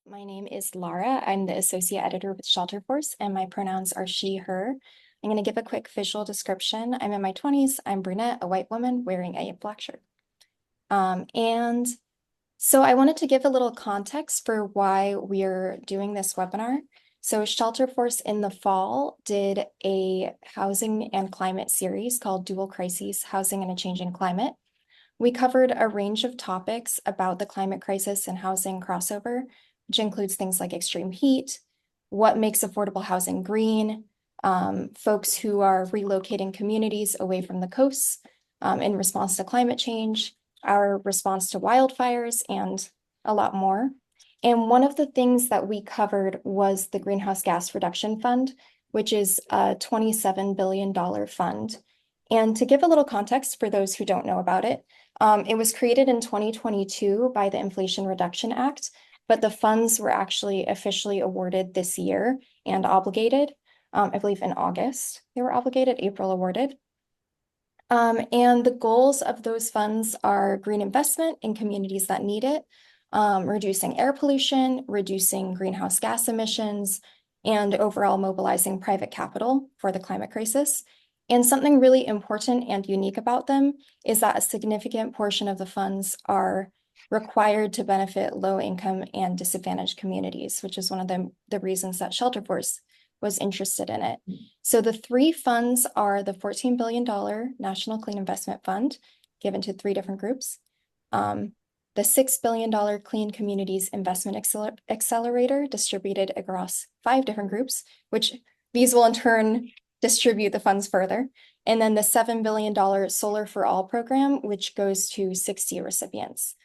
My name is Lara. I'm the associate editor with Shelterforce, and my pronouns are she, her. I'm going to give a quick visual description. I'm in my 20s. I'm brunette, a white woman wearing a black shirt. And so I wanted to give a little context for why we're doing this webinar. So Shelterforce in the fall did a housing and climate series called Dual Crises, Housing in a Changing Climate. We covered a range of topics about the climate crisis and housing crossover, which includes things like extreme heat, what makes affordable housing green, folks who are relocating communities away from the coasts in response to climate change, our response to wildfires, and a lot more. And one of the things that we covered was the Greenhouse Gas Reduction Fund, which is a $27 billion fund. And to give a little context for those who don't know about it, it was created in 2022 by the Inflation Reduction Act, but the funds were actually officially awarded this year and obligated. I believe in August they were obligated, April awarded. And the goals of those funds are green investment in communities that need it, reducing air pollution, reducing greenhouse gas emissions, and overall mobilizing private capital for the climate crisis. And something really important and unique about them is that a significant portion of the funds are required to benefit low-income and disadvantaged communities, which is one of the reasons that Shelterforce was interested in it. So the three funds are the $14 billion National Clean Investment Fund, given to three different groups, the $6 billion Clean Communities Investment Accelerator, distributed across 5 different groups, which these will in turn distribute the funds further, and then the $7 billion Solar for All program, which goes to 60 recipients.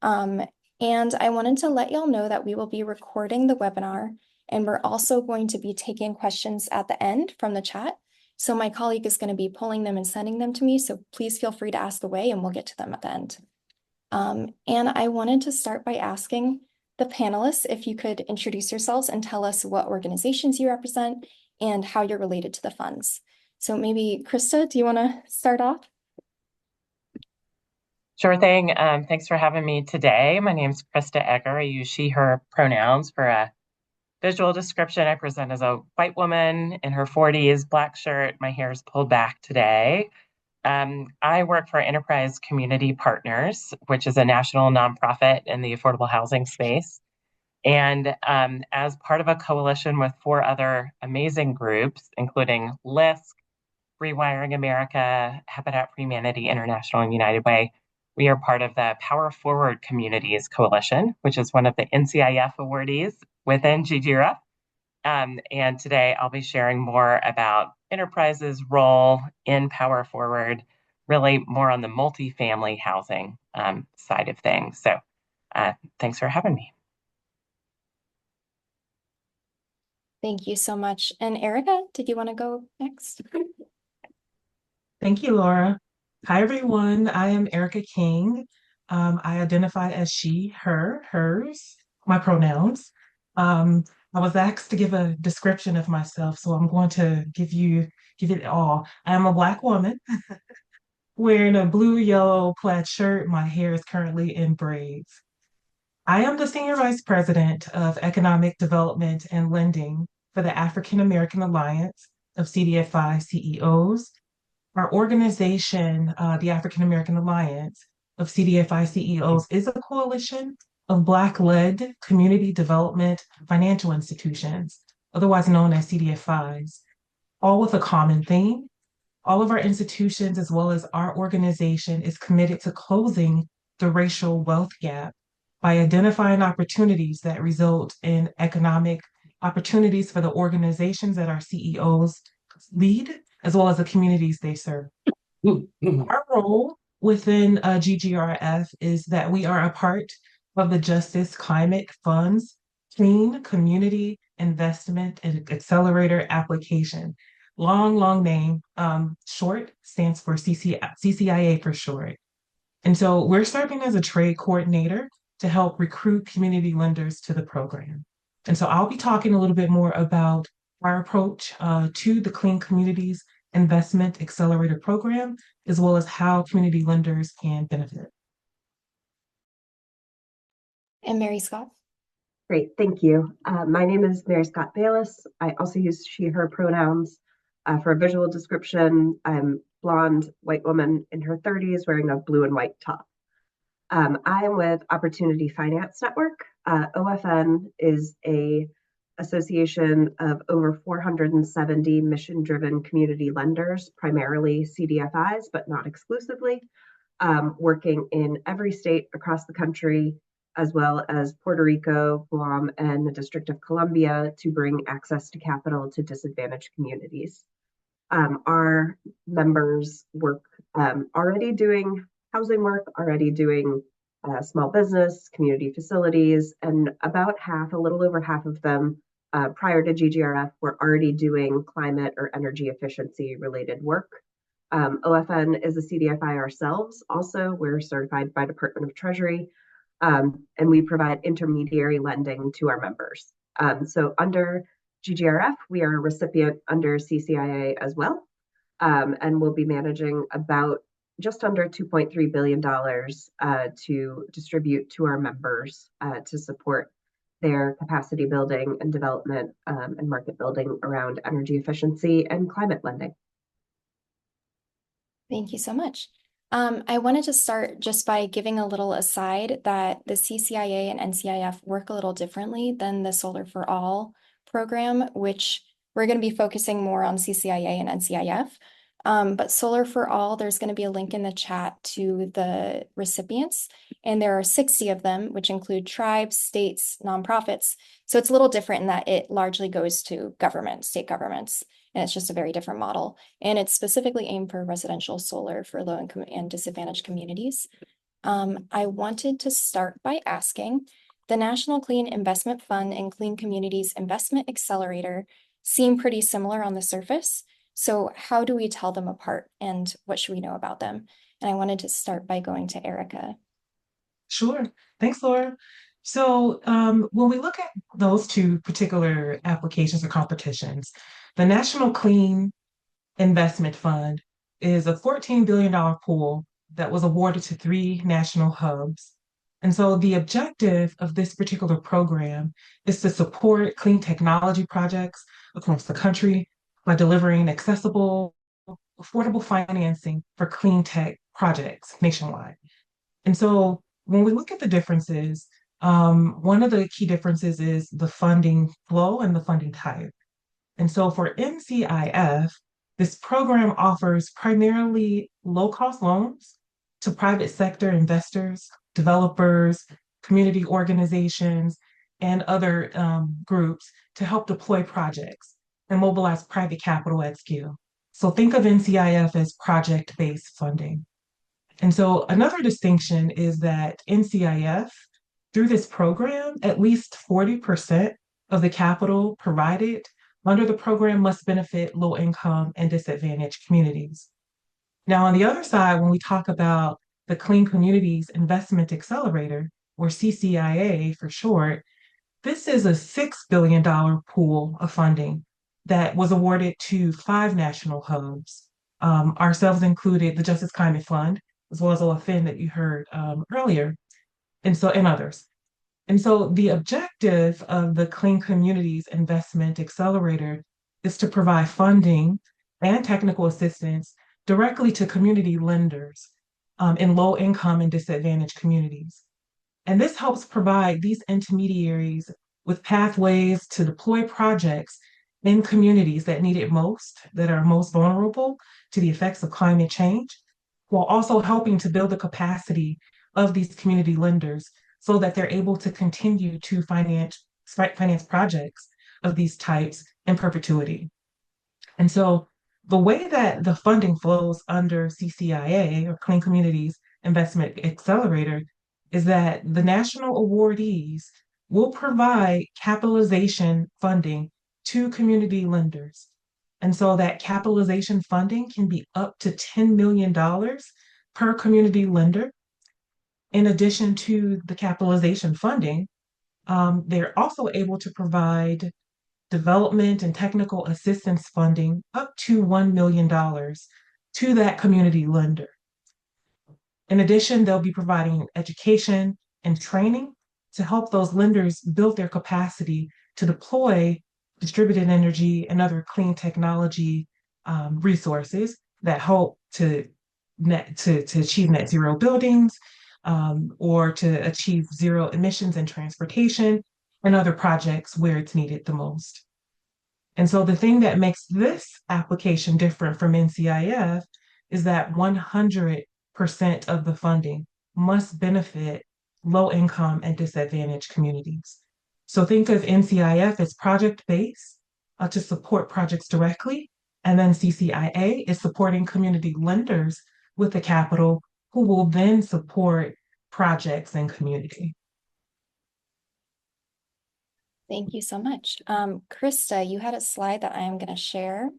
And I wanted to let y'all know that we will be recording the webinar, and we're also going to be taking questions at the end from the chat. So my colleague is going to be pulling them and sending them to me, so please feel free to ask away and we'll get to them at the end. And I wanted to start by asking the panelists if you could introduce yourselves and tell us what organizations you represent and how you're related to the funds. So maybe Krista, do you want to start off? Sure thing. Thanks for having me today. My name is Krista Egger. I use she, her pronouns for a visual description. I present as a white woman in her 40s, black shirt. My hair is pulled back today. I work for Enterprise Community Partners, which is a national nonprofit in the affordable housing space. And as part of a coalition with 4 other amazing groups, including LISC, Rewiring America, Habitat for Humanity International, and United Way, we are part of the Power Forward Communities Coalition, which is one of the NCIF awardees within GGRF. And today I'll be sharing more about Enterprise's role in Power Forward, really more on the multifamily housing side of things. So thanks for having me. Thank you so much. And Erica, did you want to go next? Thank you, Laura. Hi, everyone. I am Erica King. I identify as she, her, hers, my pronouns. I was asked to give a description of myself, so I'm going to give it all. I am a Black woman wearing a blue, yellow plaid shirt. My hair is currently in braids. I am the Senior Vice President of Economic Development and Lending for the African American Alliance of CDFI CEOs. Our organization, the African American Alliance of CDFI CEOs, is a coalition of Black-led community development financial institutions, otherwise known as CDFIs, all with a common theme. All of our institutions, as well as our organization, is committed to closing the racial wealth gap by identifying opportunities that result in economic opportunities for the organizations that our CEOs lead, as well as the communities they serve. Our role within GGRF is that we are a part of the Justice Climate Fund's Clean Community Investment Accelerator application. Long name, short stands for CCIA for short. And so we're serving as a trade coordinator to help recruit community lenders to the program. And so I'll be talking a little bit more about our approach to the Clean Communities Investment Accelerator program, as well as how community lenders can benefit. And Mary Scott. Great, thank you. My name is Mary Scott Bayless. I also use she, her pronouns. For a visual description, I'm blonde, white woman in her 30s wearing a blue and white top. I am with Opportunity Finance Network. OFN is a association of over 470 mission-driven community lenders, primarily CDFIs, but not exclusively, working in every state across the country, as well as Puerto Rico, Guam, and the District of Columbia to bring access to capital to disadvantaged communities. Our members work already doing housing work, already doing small business, community facilities, and about half, a little over half of them prior to GGRF were already doing climate or energy efficiency related work. OFN is a CDFI ourselves. Also, we're certified by Department of Treasury, and we provide intermediary lending to our members. So under GGRF, we are a recipient under CCIA as well, and we'll be managing about just under $2.3 billion to distribute to our members to support their capacity building and development and market building around energy efficiency and climate lending. Thank you so much. I wanted to start just by giving a little aside that the CCIA and NCIF work a little differently than the Solar for All program, which we're going to be focusing more on CCIA and NCIF. But Solar for All, there's going to be a link in the chat to the recipients, and there are 60 of them, which include tribes, states, nonprofits. So it's a little different in that it largely goes to government, state governments, and it's just a very different model. And it's specifically aimed for residential solar for low income and disadvantaged communities. I wanted to start by asking, the National Clean Investment Fund and Clean Communities Investment Accelerator seem pretty similar on the surface. So how do we tell them apart and what should we know about them? And I wanted to start by going to Erica. Sure. Thanks, Laura. So when we look at those two particular applications or competitions, the National Clean Investment Fund is a $14 billion pool that was awarded to 3 national hubs. And so the objective of this particular program is to support clean technology projects across the country by delivering accessible, affordable financing for clean tech projects nationwide. And so when we look at the differences, one of the key differences is the funding flow and the funding type. And so for NCIF, this program offers primarily low-cost loans to private sector investors, developers, community organizations, and other groups to help deploy projects and mobilize private capital at scale. So think of NCIF as project-based funding. And so another distinction is that NCIF, through this program, at least 40% of the capital provided under the program must benefit low-income and disadvantaged communities. Now, on the other side, when we talk about the Clean Communities Investment Accelerator, or CCIA for short, this is a $6 billion pool of funding that was awarded to 5 national hubs, ourselves included, the Justice Climate Fund, as well as OFN that you heard earlier, and others. And so the objective of the Clean Communities Investment Accelerator is to provide funding and technical assistance directly to community lenders in low income and disadvantaged communities. And this helps provide these intermediaries with pathways to deploy projects in communities that need it most, that are most vulnerable to the effects of climate change, while also helping to build the capacity of these community lenders so that they're able to continue to finance projects of these types in perpetuity. And so the way that the funding flows under CCIA, or Clean Communities Investment Accelerator, is that the national awardees will provide capitalization funding to community lenders. And so that capitalization funding can be up to $10 million per community lender. In addition to the capitalization funding, they're also able to provide development and technical assistance funding up to $1 million to that community lender. In addition, they'll be providing education and training to help those lenders build their capacity to deploy distributed energy and other clean technology resources that help to achieve net zero buildings, or to achieve zero emissions in transportation and other projects where it's needed the most. And so the thing that makes this application different from NCIF is that 100% of the funding must benefit low income and disadvantaged communities. So think of NCIF as project-based to support projects directly, and then CCIA is supporting community lenders with the capital who will then support projects and community. Thank you so much. Krista, you had a slide that I am going to share.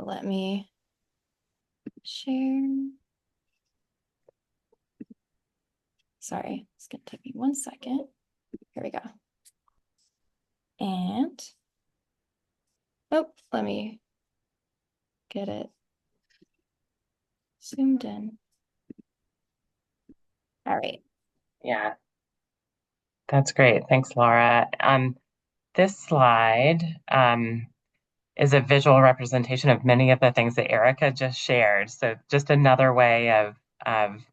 Let me share. Sorry, it's going to take me 1 second. Here we go. And, oh, let me get it zoomed in. All right. Yeah, that's great. Thanks, Laura. This slide is a visual representation of many of the things that Erica just shared. So just another way of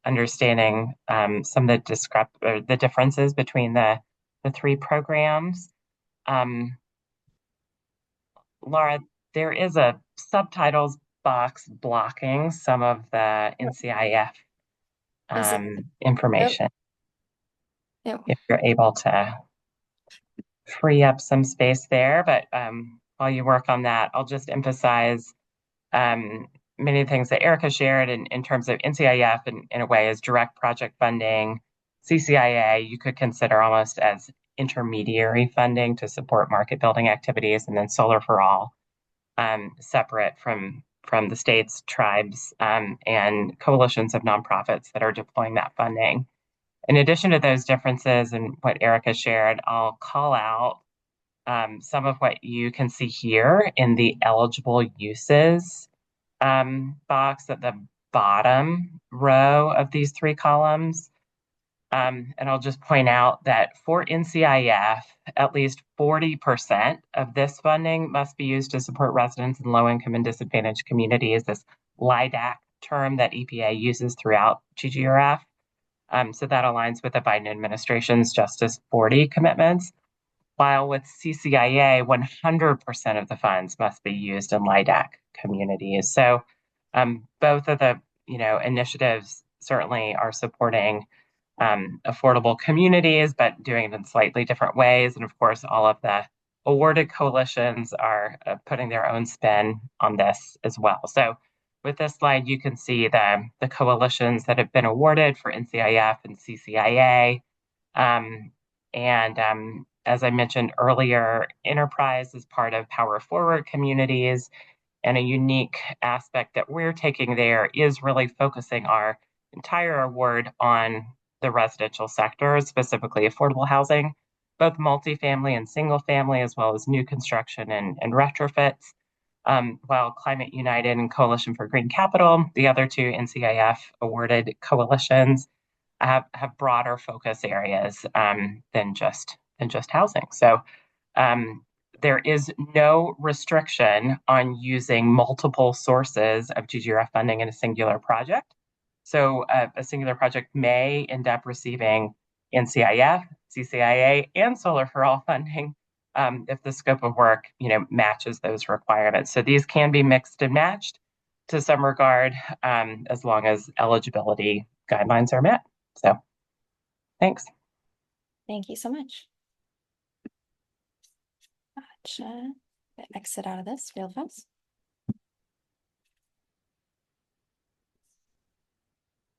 understanding some of the differences between the three programs. Laura, there is a subtitles box blocking some of the NCIF information. Yep. If you're able to free up some space there, but while you work on that, I'll just emphasize many things that Erica shared in terms of NCIF in a way as direct project funding. CCIA, you could consider almost as intermediary funding to support market building activities, and then Solar for All, separate from the states, tribes, and coalitions of nonprofits that are deploying that funding. In addition to those differences and what Erica shared, I'll call out some of what you can see here in the eligible uses box at the bottom row of these three columns. And I'll just point out that for NCIF, at least 40% of this funding must be used to support residents in low-income and disadvantaged communities, this LIDAC term that EPA uses throughout GGRF. So that aligns with the Biden administration's Justice 40 commitments. While with CCIA, 100% of the funds must be used in LIDAC communities. So both of the initiatives certainly are supporting affordable communities, but doing it in slightly different ways. And of course, all of the awarded coalitions are putting their own spin on this as well. So with this slide, you can see the coalitions that have been awarded for NCIF and CCIA. As I mentioned earlier, Enterprise is part of Power Forward Communities, and a unique aspect that we're taking there is really focusing our entire award on the residential sector, specifically affordable housing, both multifamily and single family, as well as new construction and retrofits. While Climate United and Coalition for Green Capital, the other two NCIF awarded coalitions, have broader focus areas than just housing. So there is no restriction on using multiple sources of GGRF funding in a singular project. So a singular project may end up receiving NCIF, CCIA, and Solar for All funding if the scope of work matches those requirements. So these can be mixed and matched to some regard as long as eligibility guidelines are met. So thanks. Thank you so much. Gotcha. Exit out of this real fast.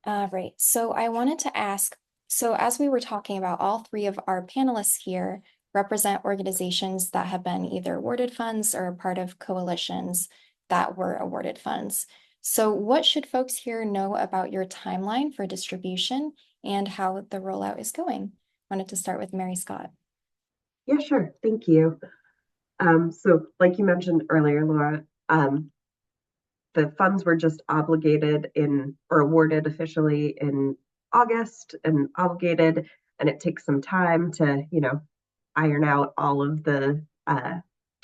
Right. So I wanted to ask, so as we were talking about, all three of our panelists here represent organizations that have been either awarded funds or part of coalitions that were awarded funds. So what should folks here know about your timeline for distribution and how the rollout is going? I wanted to start with Mary Scott. Yeah, sure. Thank you. So like you mentioned earlier, Laura, the funds were just obligated or awarded officially in August and obligated. and it takes some time to, iron out all of the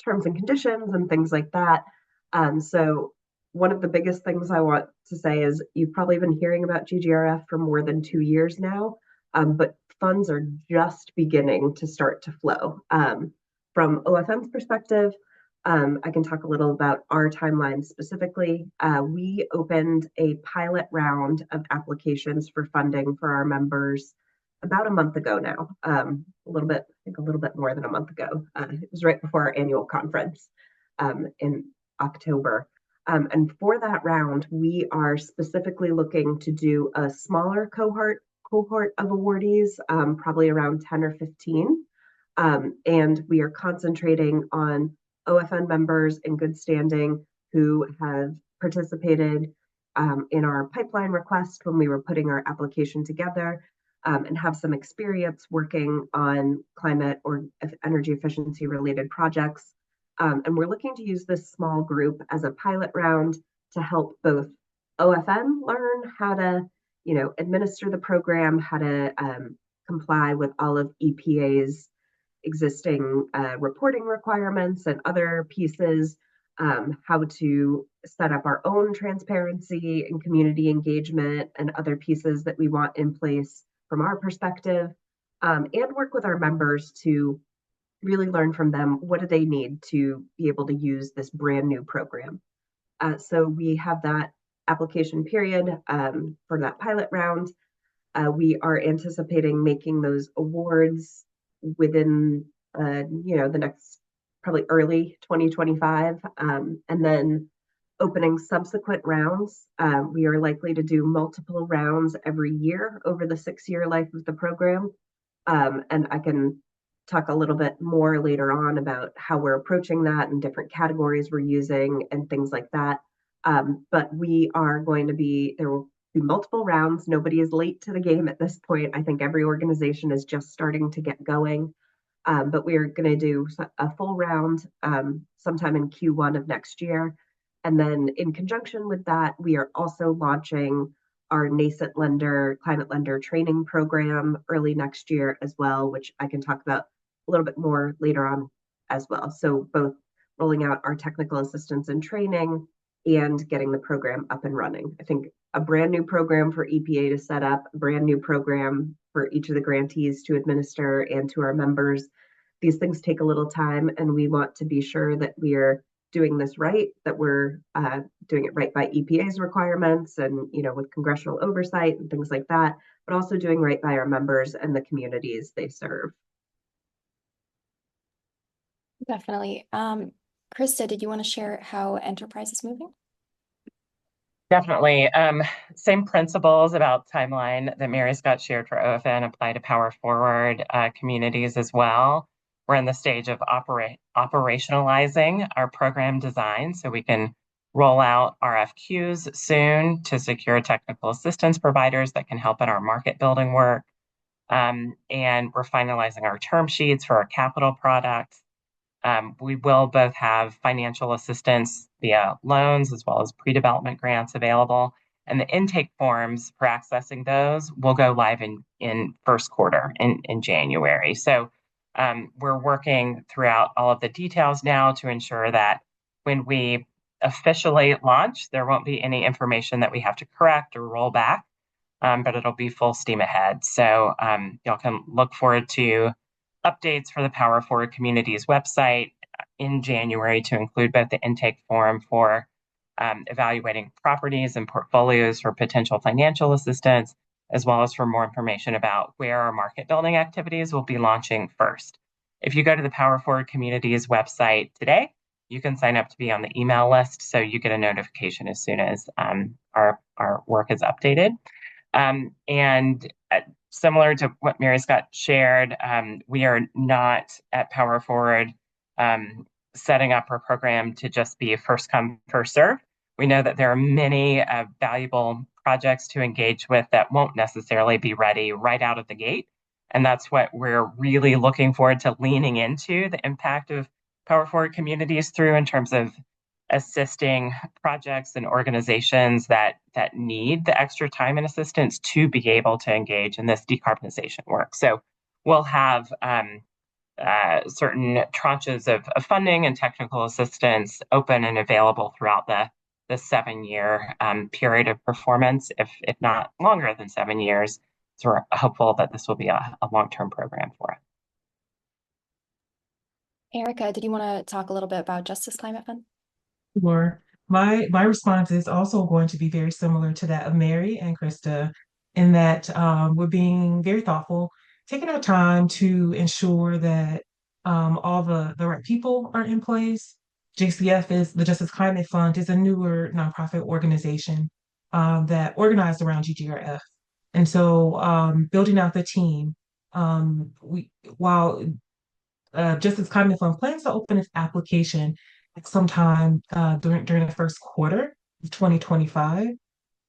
terms and conditions and things like that. So one of the biggest things I want to say is you've probably been hearing about GGRF for more than 2 years now, but funds are just beginning to start to flow. From OFM's perspective, I can talk a little about our timeline specifically. We opened a pilot round of applications for funding for our members about a month ago now, a little bit more than a month ago. It was right before our annual conference in October. And for that round, we are specifically looking to do a smaller cohort of awardees, probably around 10 or 15. And we are concentrating on OFN members in good standing who have participated in our pipeline request when we were putting our application together, and have some experience working on climate or energy efficiency related projects. And we're looking to use this small group as a pilot round to help both OFN learn how to, administer the program, how to comply with all of EPA's existing reporting requirements and other pieces, how to set up our own transparency and community engagement and other pieces that we want in place from our perspective, and work with our members to really learn from them what do they need to be able to use this brand new program. So we have that application period for that pilot round. We are anticipating making those awards within the next probably early 2025, and then opening subsequent rounds. We are likely to do multiple rounds every year over the 6-year life of the program, and I can talk a little bit more later on about how we're approaching that and different categories we're using and things like that. But we are going to there will be multiple rounds. Nobody is late to the game at this point. I think every organization is just starting to get going. But we are going to do a full round sometime in Q1 of next year. And then in conjunction with that, we are also launching our nascent lender, climate lender training program early next year as well, which I can talk about a little bit more later on as well. So both rolling out our technical assistance and training and getting the program up and running. I think a brand new program for EPA to set up, a brand new program for each of the grantees to administer and to our members. These things take a little time, and we want to be sure that we're doing this right, that we're doing it right by EPA's requirements and, with congressional oversight and things like that, but also doing right by our members and the communities they serve. Definitely. Krista, did you want to share how enterprise is moving? Definitely. Same principles about timeline that Mary Scott shared for OFN apply to Power Forward communities as well. We're in the stage of operationalizing our program design so we can roll out RFQs soon to secure technical assistance providers that can help in our market building work. And we're finalizing our term sheets for our capital products. We will both have financial assistance via loans as well as pre-development grants available. And the intake forms for accessing those will go live in first quarter in January. So we're working throughout all of the details now to ensure that when we officially launch, there won't be any information that we have to correct or roll back, but it'll be full steam ahead. So y'all can look forward to updates for the Power Forward Communities website in January to include both the intake form for evaluating properties and portfolios for potential financial assistance, as well as for more information about where our market building activities will be launching first. If you go to the Power Forward Communities website today, you can sign up to be on the email list so you get a notification as soon as our work is updated. And similar to what Mary Scott shared, we are not at Power Forward setting up our program to just be a first come, first serve. We know that there are many valuable projects to engage with that won't necessarily be ready right out of the gate. And that's what we're really looking forward to leaning into the impact of Power Forward communities through in terms of assisting projects and organizations that need the extra time and assistance to be able to engage in this decarbonization work. So we'll have certain tranches of funding and technical assistance open and available throughout the 7-year period of performance, if not longer than 7 years. So we're hopeful that this will be a long-term program for us. Erica, did you want to talk a little bit about Justice Climate Fund? Sure. My response is also going to be very similar to that of Mary and Krista, in that we're being very thoughtful, taking our time to ensure that all the right people are in place. JCF is the Justice Climate Fund is a newer nonprofit organization that organized around GGRF. And so building out the team, while Justice Climate Fund plans to open its application sometime during the first quarter of 2025.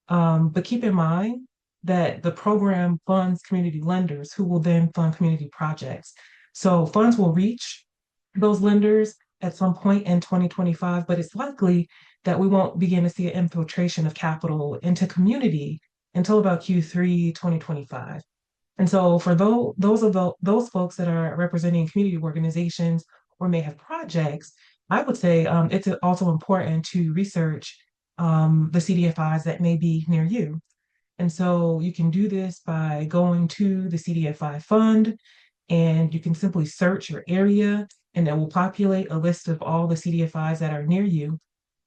But keep in mind that the program funds community lenders who will then fund community projects. So funds will reach those lenders at some point in 2025, but it's likely that we won't begin to see an infiltration of capital into community until about Q3 2025. And so for those folks that are representing community organizations or may have projects, I would say it's also important to research the CDFIs that may be near you. And so you can do this by going to the CDFI fund, and you can simply search your area, and it will populate a list of all the CDFIs that are near you.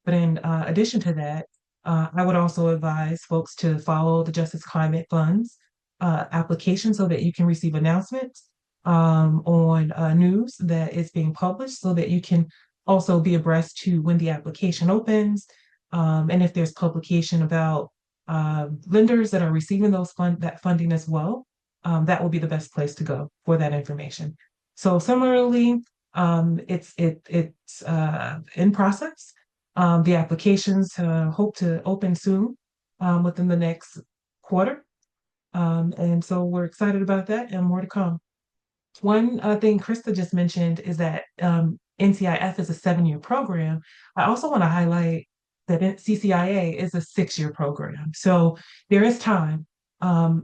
But in addition to that, I would also advise folks to follow the Justice Climate Fund's application so that you can receive announcements on news that is being published, so that you can also be abreast to when the application opens, and if there's publication about lenders that are receiving that funding as well, that will be the best place to go for that information. So similarly, it's in process. The applications hope to open soon, within the next quarter. And so we're excited about that and more to come. One thing Krista just mentioned is that NCIF is a 7-year program. I also want to highlight that CCIA is a 6-year program. So there is time.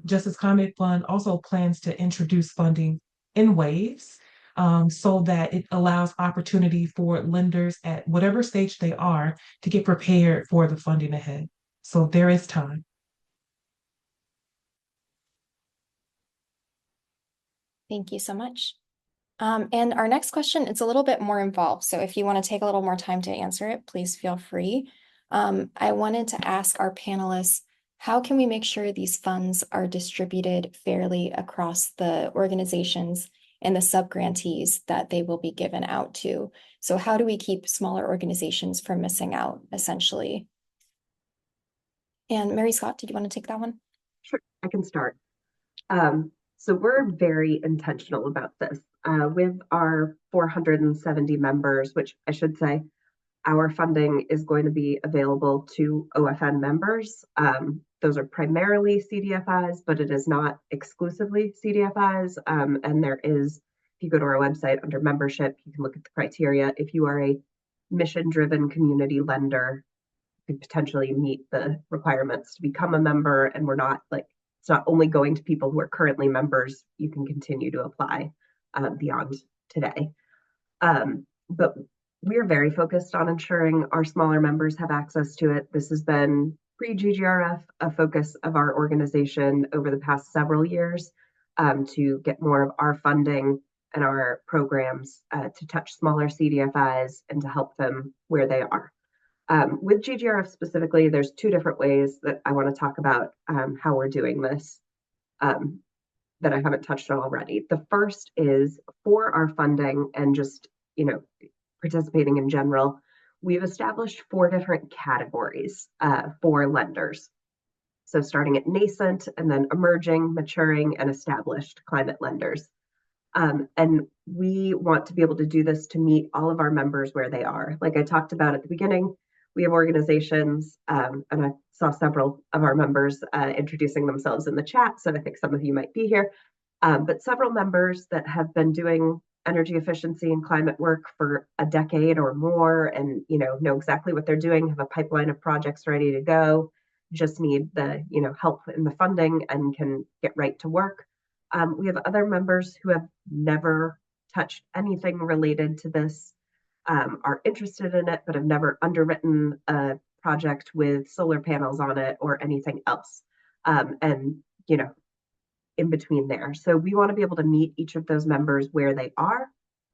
Justice Climate Fund also plans to introduce funding in waves, so that it allows opportunity for lenders at whatever stage they are to get prepared for the funding ahead. So there is time. Thank you so much. And our next question, it's a little bit more involved. So if you want to take a little more time to answer it, please feel free. I wanted to ask our panelists, how can we make sure these funds are distributed fairly across the organizations and the subgrantees that they will be given out to? So how do we keep smaller organizations from missing out, essentially? And Mary Scott, did you want to take that one? Sure, I can start. So we're very intentional about this. With our 470 members, which I should say, our funding is going to be available to OFN members. Those are primarily CDFIs, but it is not exclusively CDFIs. And there is, if you go to our website under membership, you can look at the criteria. If you are a mission-driven community lender, you could potentially meet the requirements to become a member, and we're not like, it's not only going to people who are currently members. You can continue to apply beyond today. But we are very focused on ensuring our smaller members have access to it. This has been pre-GGRF a focus of our organization over the past several years, to get more of our funding and our programs to touch smaller CDFIs and to help them where they are. With GGRF specifically, there's 2 different ways that I want to talk about how we're doing this that I haven't touched on already. The first is for our funding and just, participating in general. We've established 4 different categories for lenders. So starting at nascent, and then emerging, maturing, and established climate lenders. And we want to be able to do this to meet all of our members where they are. Like I talked about at the beginning, we have organizations, and I saw several of our members introducing themselves in the chat, so I think some of you might be here, but several members that have been doing energy efficiency and climate work for a decade or more and, know exactly what they're doing, have a pipeline of projects ready to go, just need the, help in the funding and can get right to work. We have other members who have never touched anything related to this, are interested in it, but have never underwritten a project with solar panels on it or anything else. And, in between there. So we want to be able to meet each of those members where they are,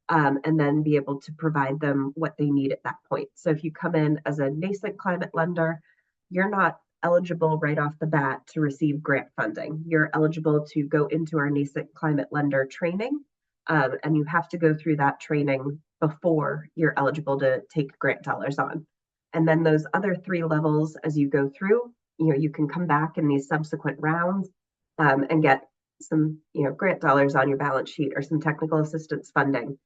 and then be able to provide them what they need at that point. So if you come in as a nascent climate lender, you're not eligible right off the bat to receive grant funding. You're eligible to go into our nascent climate lender training, and you have to go through that training before you're eligible to take grant dollars on. And then those other 3 levels, as you go through, you can come back in these subsequent rounds, and get some, grant dollars on your balance sheet or some technical assistance funding.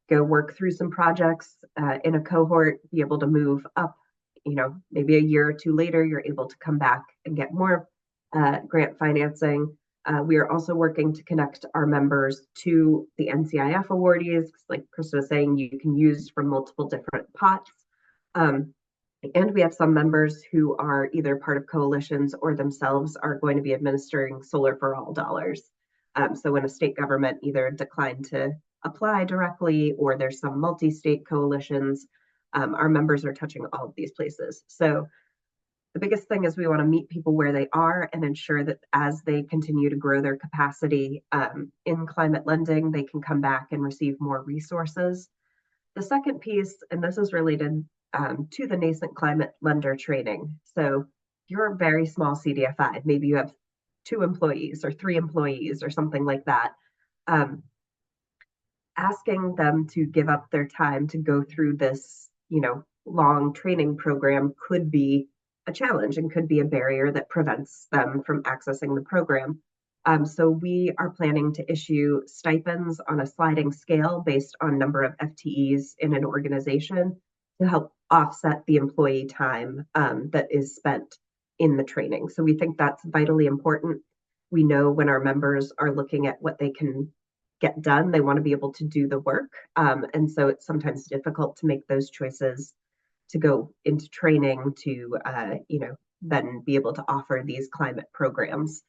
Go work through some projects in a cohort, be able to move up, maybe a year or 2 later, you're able to come back and get more grant financing. We are also working to connect our members to the NCIF awardees, like Chris was saying, you can use from multiple different pots. And we have some members who are either part of coalitions or themselves are going to be administering Solar for All dollars. So when a state government either declined to apply directly or there's some multi-state coalitions, our members are touching all of these places. So the biggest thing is we want to meet people where they are and ensure that as they continue to grow their capacity in climate lending, they can come back and receive more resources. The second piece, and this is related to the nascent climate lender training. So you're a very small CDFI, maybe you have 2 employees or 3 employees or something like that. Asking them to give up their time to go through this, long training program could be a challenge and could be a barrier that prevents them from accessing the program. So we are planning to issue stipends on a sliding scale based on number of FTEs in an organization to help offset the employee time that is spent in the training. So we think that's vitally important. We know when our members are looking at what they can get done, they want to be able to do the work. And so it's sometimes difficult to make those choices to go into training to, then be able to offer these climate programs.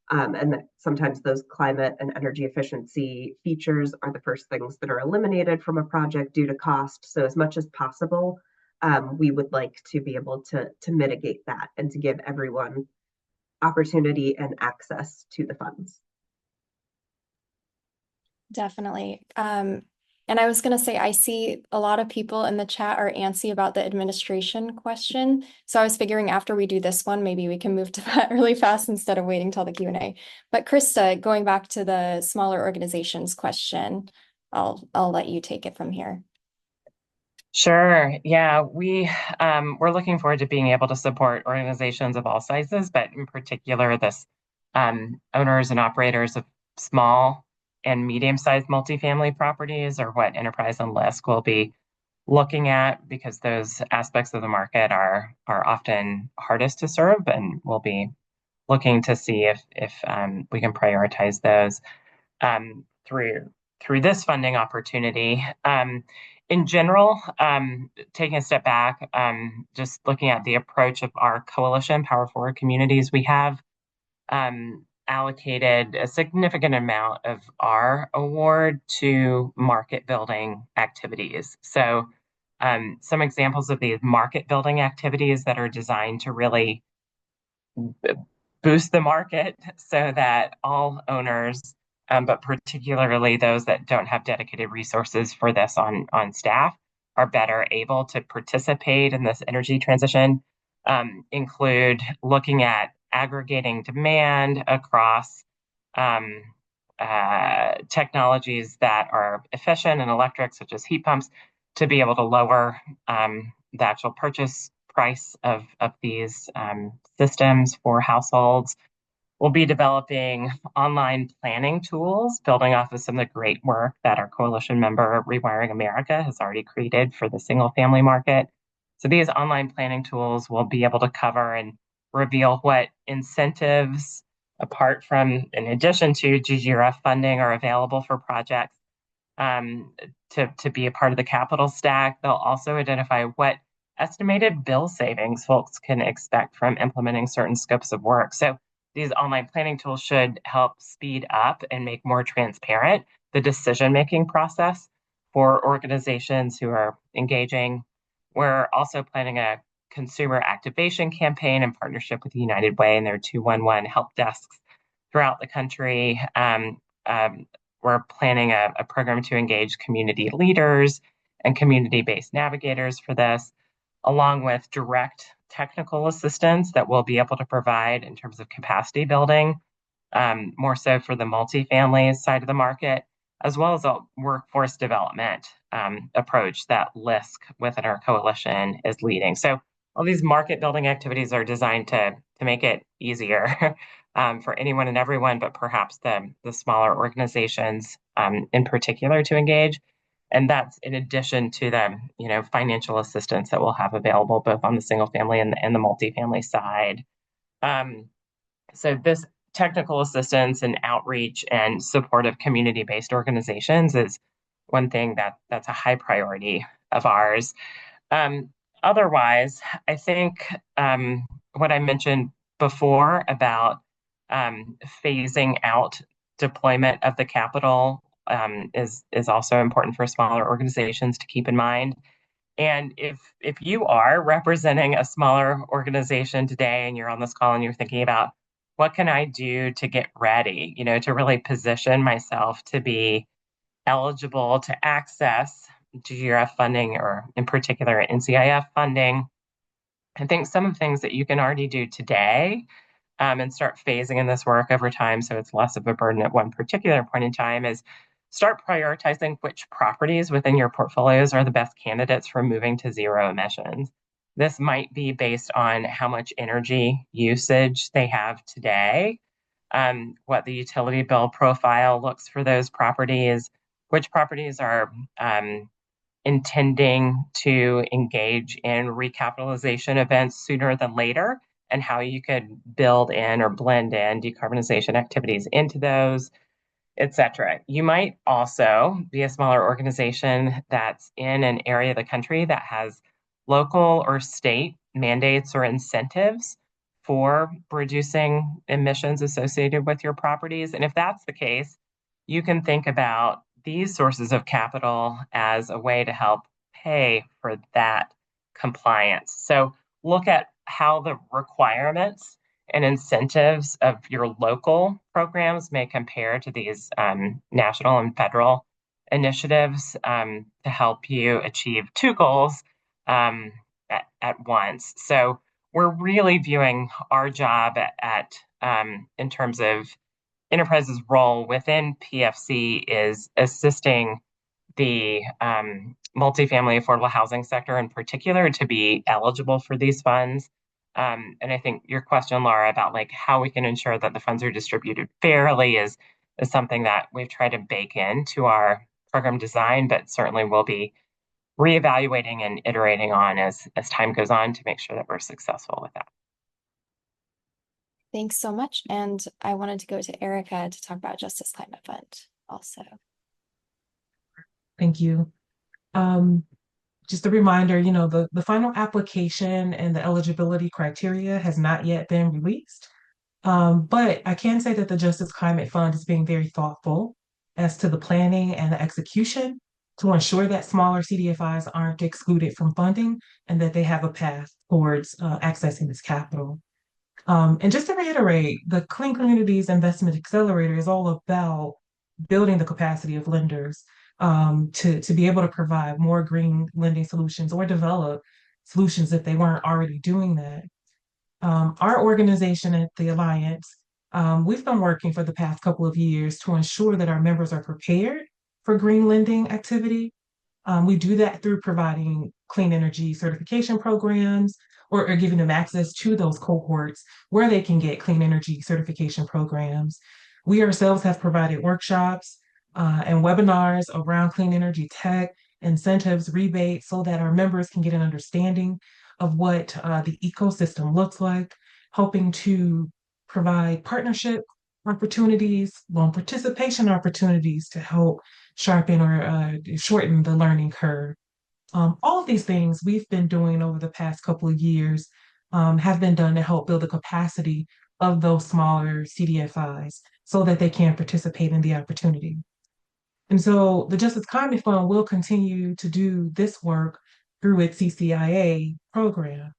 And that sometimes those climate and energy efficiency features are the first things that are eliminated from a project due to cost. So as much as possible, we would like to be able to mitigate that and to give everyone opportunity and access to the funds. Definitely. And I was going to say, I see a lot of people in the chat are antsy about the administration question. So I was figuring after we do this one, maybe we can move to that really fast instead of waiting till the Q&A. But Krista, going back to the smaller organizations question, I'll let you take it from here. Sure. Yeah, we're looking forward to being able to support organizations of all sizes, but in particular, this owners and operators of small and medium-sized multifamily properties are what Enterprise and LISC will be looking at, because those aspects of the market are often hardest to serve, and we'll be looking to see if we can prioritize those through this funding opportunity. In general, taking a step back, just looking at the approach of our coalition, Power Forward Communities, we have allocated a significant amount of our award to market building activities. So some examples of these market building activities that are designed to really boost the market so that all owners, but particularly those that don't have dedicated resources for this on staff, are better able to participate in this energy transition, include looking at aggregating demand across technologies that are efficient and electric, such as heat pumps, to be able to lower the actual purchase price of these systems for households. We'll be developing online planning tools, building off of some of the great work that our coalition member Rewiring America has already created for the single family market. So these online planning tools will be able to cover and reveal what incentives, apart from, in addition to GGRF funding, are available for projects, to be a part of the capital stack. They'll also identify what estimated bill savings folks can expect from implementing certain scopes of work. So these online planning tools should help speed up and make more transparent the decision-making process for organizations who are engaging. We're also planning a consumer activation campaign in partnership with the United Way and their 211 help desks throughout the country. We're planning a program to engage community leaders and community-based navigators for this, along with direct technical assistance that we'll be able to provide in terms of capacity building, more so for the multifamily side of the market, as well as a workforce development approach that LISC within our coalition is leading. So all these market building activities are designed to make it easier for anyone and everyone, but perhaps the smaller organizations in particular to engage. And that's in addition to the financial assistance that we'll have available both on the single family and the multifamily side. So this technical assistance and outreach and support of community-based organizations is one thing that's a high priority of ours. Otherwise, I think what I mentioned before about phasing out deployment of the capital is also important for smaller organizations to keep in mind. And if you are representing a smaller organization today and you're on this call and you're thinking about what can I do to get ready, to really position myself to be eligible to access GRF funding or in particular NCIF funding, I think some of the things that you can already do today and start phasing in this work over time so it's less of a burden at one particular point in time is start prioritizing which properties within your portfolios are the best candidates for moving to zero emissions. This might be based on how much energy usage they have today, what the utility bill profile looks for those properties, which properties are intending to engage in recapitalization events sooner than later, and how you could build in or blend in decarbonization activities into those, et cetera. You might also be a smaller organization that's in an area of the country that has local or state mandates or incentives for reducing emissions associated with your properties. And if that's the case, you can think about these sources of capital as a way to help pay for that compliance. So look at how the requirements and incentives of your local programs may compare to these national and federal initiatives to help you achieve two goals at once. So we're really viewing our job in terms of Enterprise's role within PFC is assisting the multifamily affordable housing sector in particular to be eligible for these funds. And I think your question, Lara, about like how we can ensure that the funds are distributed fairly is something that we've tried to bake into our program design, but certainly we'll be reevaluating and iterating on as time goes on to make sure that we're successful with that. Thanks so much. And I wanted to go to Erica to talk about Justice Climate Fund also. Thank you. Just a reminder, the final application and the eligibility criteria has not yet been released. But I can say that the Justice Climate Fund is being very thoughtful as to the planning and the execution to ensure that smaller CDFIs aren't excluded from funding and that they have a path towards accessing this capital. And just to reiterate, the Clean Communities Investment Accelerator is all about building the capacity of lenders to be able to provide more green lending solutions or develop solutions if they weren't already doing that. Our organization at the Alliance, we've been working for the past couple of years to ensure that our members are prepared for green lending activity. We do that through providing clean energy certification programs or giving them access to those cohorts where they can get clean energy certification programs. We ourselves have provided workshops and webinars around clean energy tech, incentives, rebates, so that our members can get an understanding of what the ecosystem looks like, helping to provide partnership opportunities, loan participation opportunities to help sharpen or shorten the learning curve. All of these things we've been doing over the past couple of years have been done to help build the capacity of those smaller CDFIs so that they can participate in the opportunity. And so the Justice Climate Fund will continue to do this work through its CCIA program.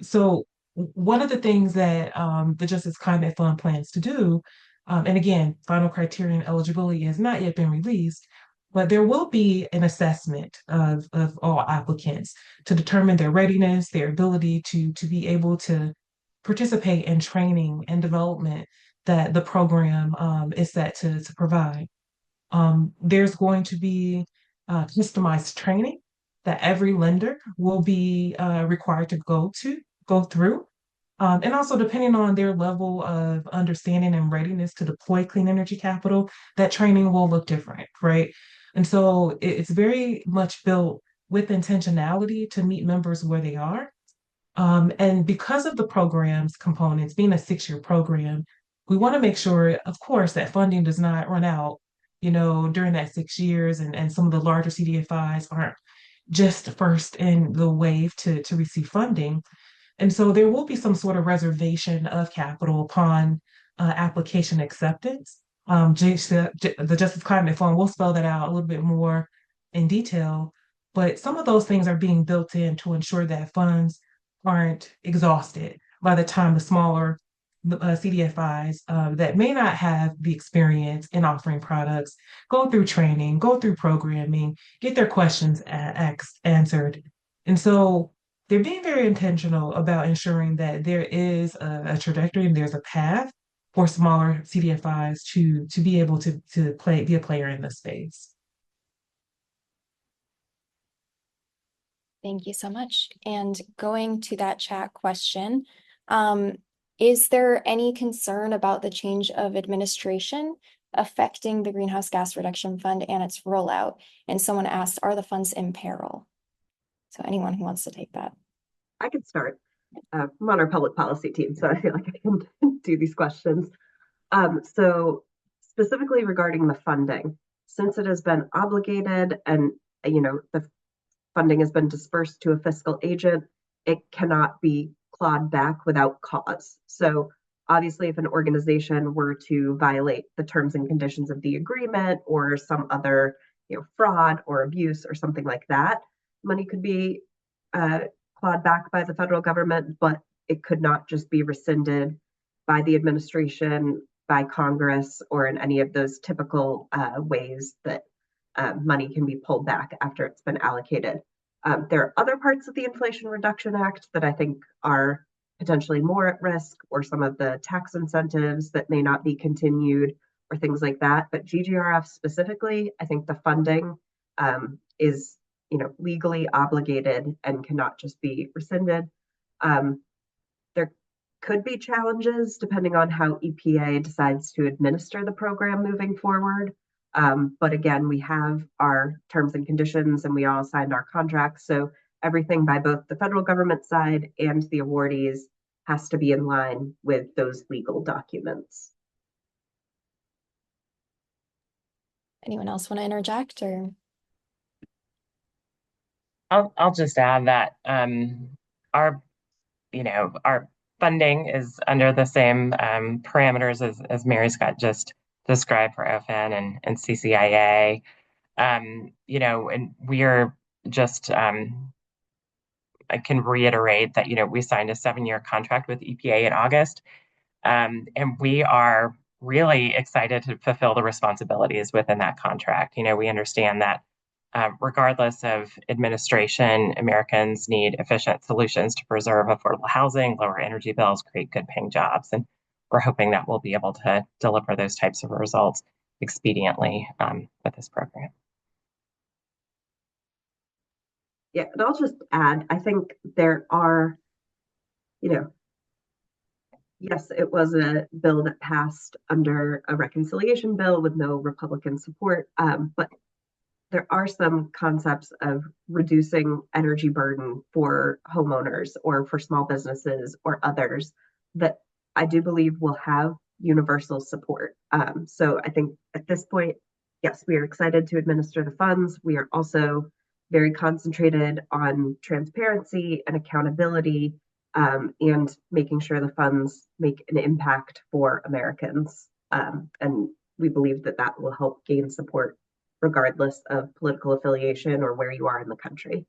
So one of the things that the Justice Climate Fund plans to do, and again, final criteria and eligibility has not yet been released, but there will be an assessment of all applicants to determine their readiness, their ability to be able to participate in training and development that the program is set to provide. There's going to be customized training that every lender will be required to go through. And also, depending on their level of understanding and readiness to deploy clean energy capital, that training will look different, right? And so it's very much built with intentionality to meet members where they are. And because of the program's components being a 6-year program, we want to make sure, of course, that funding does not run out, during that 6 years, and some of the larger CDFIs aren't just first in the wave to receive funding. And so there will be some sort of reservation of capital upon application acceptance. The Justice Climate Fund will spell that out a little bit more in detail, but some of those things are being built in to ensure that funds aren't exhausted by the time the smaller CDFIs that may not have the experience in offering products go through training, go through programming, get their questions answered. And so they're being very intentional about ensuring that there is a trajectory and there's a path for smaller CDFIs to be able to be a player in this space. Thank you so much. And going to that chat question, is there any concern about the change of administration affecting the Greenhouse Gas Reduction Fund and its rollout? And someone asked, are the funds in peril? So anyone who wants to take that. I could start. I'm on our public policy team, so I feel like I can do these questions. So specifically regarding the funding, since it has been obligated and the funding has been dispersed to a fiscal agent, it cannot be clawed back without cause. So obviously, if an organization were to violate the terms and conditions of the agreement or some other fraud or abuse or something like that, money could be clawed back by the federal government, but it could not just be rescinded by the administration, by Congress, or in any of those typical ways that money can be pulled back after it's been allocated. There are other parts of the Inflation Reduction Act that I think are potentially more at risk, or some of the tax incentives that may not be continued, or things like that. But GGRF specifically, I think the funding is legally obligated and cannot just be rescinded. There could be challenges depending on how EPA decides to administer the program moving forward. But again, we have our terms and conditions and we all signed our contracts. So everything by both the federal government side and the awardees has to be in line with those legal documents. Anyone else want to interject or? I'll just add that our funding is under the same parameters as Mary Scott just described for OFN and CCIA. And we are just I can reiterate that we signed a 7-year contract with EPA in August, and we are really excited to fulfill the responsibilities within that contract. We understand that regardless of administration, Americans need efficient solutions to preserve affordable housing, lower energy bills, create good paying jobs. And we're hoping that we'll be able to deliver those types of results expediently with this program. Yeah, and I'll just add, I think there are, yes, it was a bill that passed under a reconciliation bill with no Republican support, but there are some concepts of reducing energy burden for homeowners or for small businesses or others that I do believe will have universal support. So I think at this point, yes, we are excited to administer the funds. We are also very concentrated on transparency and accountability, and making sure the funds make an impact for Americans. And we believe that that will help gain support regardless of political affiliation or where you are in the country.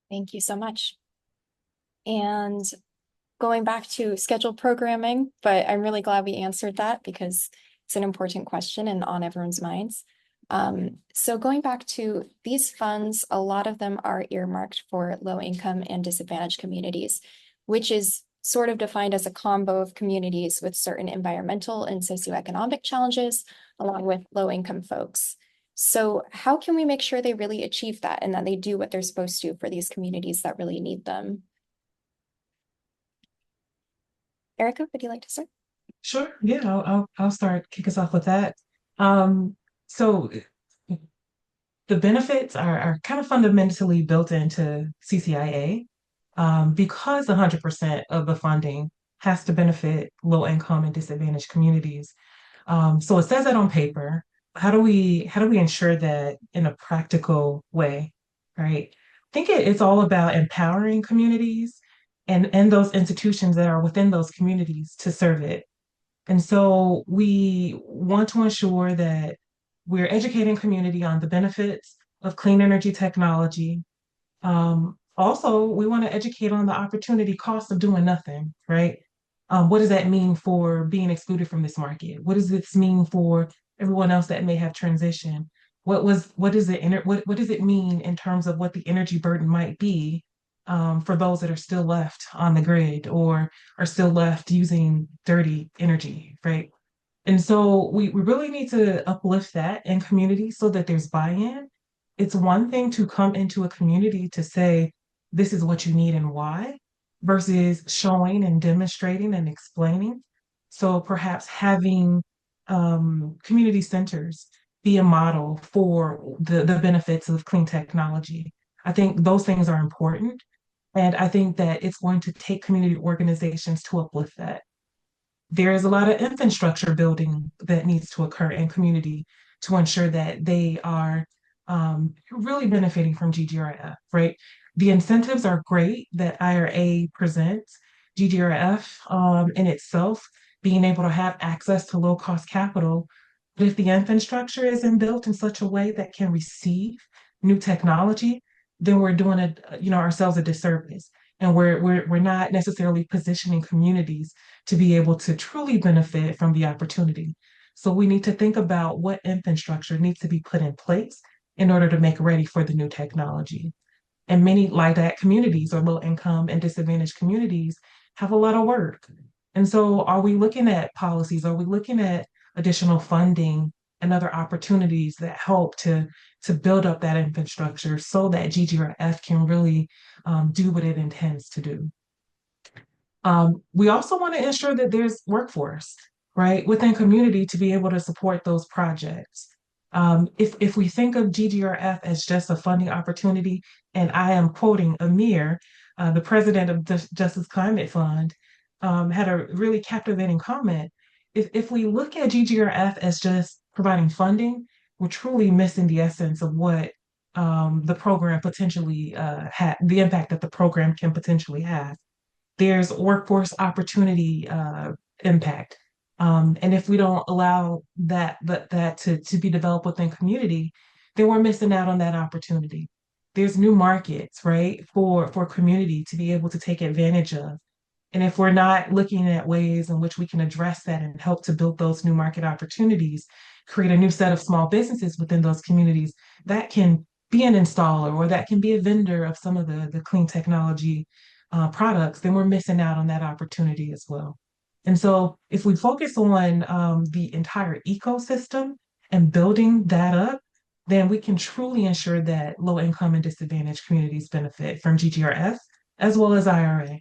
Thank you so much. And going back to scheduled programming, but I'm really glad we answered that because it's an important question and on everyone's minds. So going back to these funds, a lot of them are earmarked for low income and disadvantaged communities, which is sort of defined as a combo of communities with certain environmental and socioeconomic challenges, along with low income folks. So how can we make sure they really achieve that and that they do what they're supposed to for these communities that really need them? Erica, would you like to start? Sure. Yeah, I'll start, kick us off with that. So the benefits are kind of fundamentally built into CCIA, because 100% of the funding has to benefit low income and disadvantaged communities. So it says that on paper. How do we ensure that in a practical way, right? I think it's all about empowering communities and those institutions that are within those communities to serve it. And so we want to ensure that we're educating community on the benefits of clean energy technology. Also, we want to educate on the opportunity cost of doing nothing, right? What does that mean for being excluded from this market? What does this mean for everyone else that may have transitioned? What does it mean in terms of what the energy burden might be, for those that are still left on the grid or are still left using dirty energy, right? And so we really need to uplift that in communities so that there's buy-in. It's one thing to come into a community to say, this is what you need and why, versus showing and demonstrating and explaining. So perhaps having community centers be a model for the benefits of clean technology. I think those things are important. And I think that it's going to take community organizations to uplift that. There is a lot of infrastructure building that needs to occur in community to ensure that they are really benefiting from GGRF, right? The incentives are great that IRA presents. GGRF in itself, being able to have access to low cost capital. But if the infrastructure isn't built in such a way that can receive new technology, then we're doing it, ourselves a disservice. And we're not necessarily positioning communities to be able to truly benefit from the opportunity. So we need to think about what infrastructure needs to be put in place in order to make ready for the new technology. And many like that communities or low income and disadvantaged communities have a lot of work. And so are we looking at policies? Are we looking at additional funding and other opportunities that help to build up that infrastructure so that GGRF can really do what it intends to do? We also want to ensure that there's workforce, right, within community to be able to support those projects. If we think of GGRF as just a funding opportunity, and I am quoting Amir, the president of the Justice Climate Fund, had a really captivating comment. If we look at GGRF as just providing funding, we're truly missing the essence of what the program potentially the impact that the program can potentially have. There's workforce opportunity impact. And if we don't allow that to be developed within community, then we're missing out on that opportunity. There's new markets, right, for community to be able to take advantage of. And if we're not looking at ways in which we can address that and help to build those new market opportunities, create a new set of small businesses within those communities that can be an installer or that can be a vendor of some of the clean technology products, then we're missing out on that opportunity as well. And so if we focus on the entire ecosystem and building that up, then we can truly ensure that low income and disadvantaged communities benefit from GGRF as well as IRA.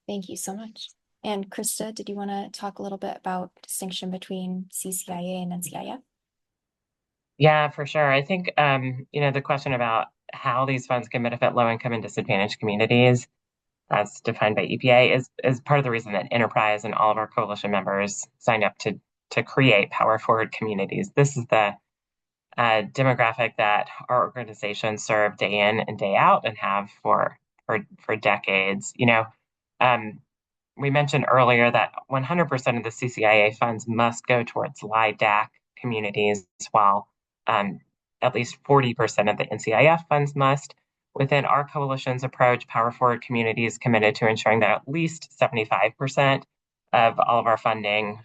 Thank you so much. And Krista, did you want to talk a little bit about distinction between CCIA and NCIF? Yeah, for sure. I think, the question about how these funds can benefit low-income and disadvantaged communities, as defined by EPA, is part of the reason that Enterprise and all of our coalition members signed up to create Power Forward Communities. This is the demographic that our organization serve day in and day out and have for decades. We mentioned earlier that 100% of the CCIA funds must go towards LIDAC communities, while at least 40% of the NCIF funds must. Within our coalition's approach, Power Forward Communities committed to ensuring that at least 75% of all of our funding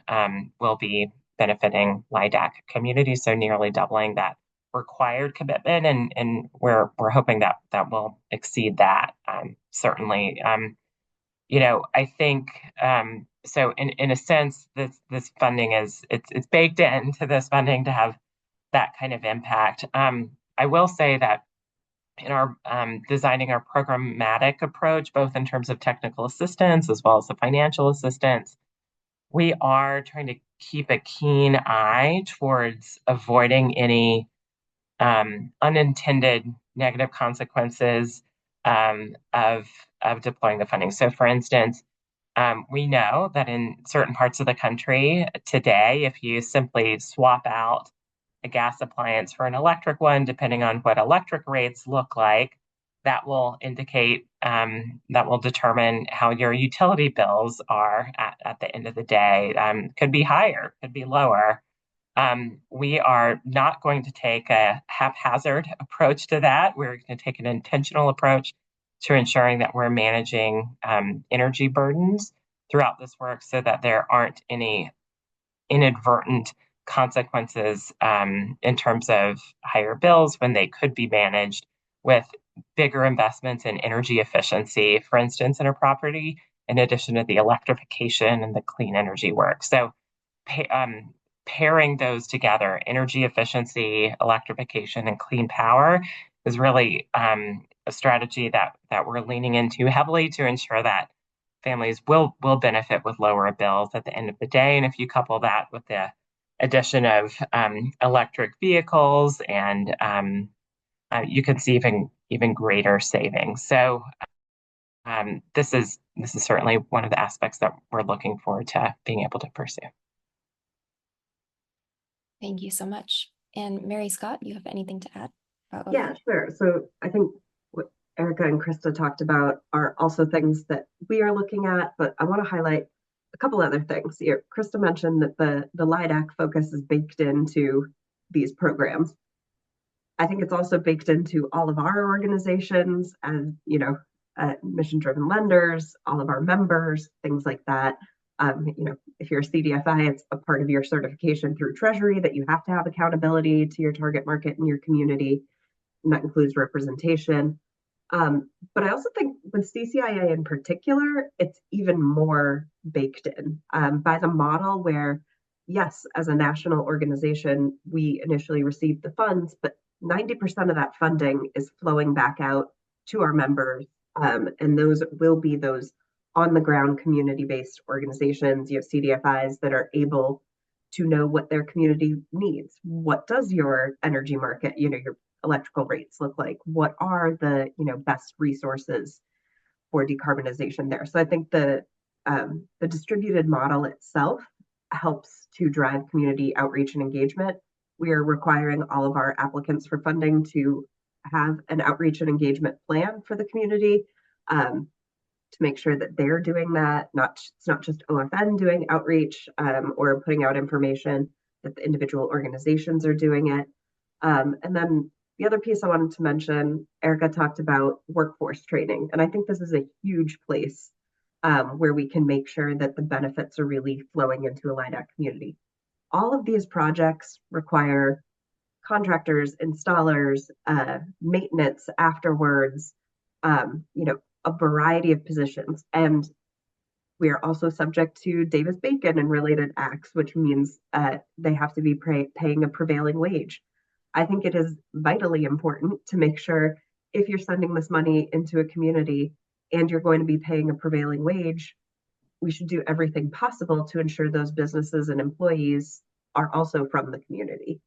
will be benefiting LIDAC communities, so nearly doubling that required commitment, and we're hoping that will exceed that, certainly. I think so. In a sense, this funding it's baked into this funding to have that kind of impact. I will say that in our designing our programmatic approach, both in terms of technical assistance as well as the financial assistance, we are trying to keep a keen eye towards avoiding any unintended negative consequences of deploying the funding. So, for instance, we know that in certain parts of the country today, if you simply swap out a gas appliance for an electric one, depending on what electric rates look like, that will indicate, that will determine how your utility bills are at the end of the day. Could be higher, could be lower. We are not going to take a haphazard approach to that. We're going to take an intentional approach to ensuring that we're managing energy burdens throughout this work so that there aren't any inadvertent consequences in terms of higher bills when they could be managed with bigger investments in energy efficiency, for instance, in a property, in addition to the electrification and the clean energy work. So pairing those together, energy efficiency, electrification, and clean power, is really a strategy that we're leaning into heavily to ensure that families will benefit with lower bills at the end of the day. And if you couple that with the addition of electric vehicles, and you can see even greater savings. So this is certainly one of the aspects that we're looking forward to being able to pursue. Thank you so much. And Mary Scott, you have anything to add? Yeah, sure. So I think what Erica and Krista talked about are also things that we are looking at, but I want to highlight a couple other things here. Krista mentioned that the LIDAC focus is baked into these programs. I think it's also baked into all of our organizations and, mission-driven lenders, all of our members, things like that. If you're a CDFI, it's a part of your certification through Treasury that you have to have accountability to your target market and your community, and that includes representation. But I also think with CCIA in particular, it's even more baked in by the model where, yes, as a national organization, we initially received the funds, but 90% of that funding is flowing back out to our members, and those will be those on-the-ground community-based organizations. You have CDFIs that are able to know what their community needs. What does your energy market, your electrical rates look like? What are the, best resources for decarbonization there? So I think the distributed model itself helps to drive community outreach and engagement. We are requiring all of our applicants for funding to have an outreach and engagement plan for the community, to make sure that they're doing that. It's not just OFN doing outreach or putting out information, that the individual organizations are doing it. And then the other piece I wanted to mention, Erica talked about workforce training, and I think this is a huge place where we can make sure that the benefits are really flowing into a LIDAC community. All of these projects require contractors, installers, maintenance afterwards, a variety of positions. And we are also subject to Davis-Bacon and related acts, which means they have to be paying a prevailing wage. I think it is vitally important to make sure if you're sending this money into a community and you're going to be paying a prevailing wage, we should do everything possible to ensure those businesses and employees are also from the community.